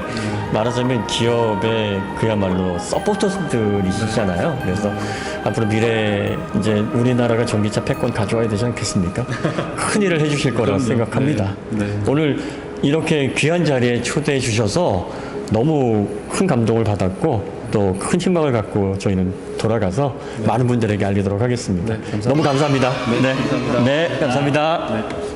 말하자면 기업의 그야말로 서포터들이시잖아요. 그래서 앞으로 미래 이제 우리나라가 전기차 패권 가져와야 되지 않겠습니까? 큰 일을 해주실 거라고 생각합니다. 네. 오늘 이렇게 귀한 자리에 초대해 주셔서 너무 큰 감동을 받았고 또 큰 희망을 갖고 저희는 돌아가서 많은 분들에게 알리도록 하겠습니다. 네, 감사합니다. 너무 감사합니다. 네, 감사합니다. 네, 감사합니다. 네.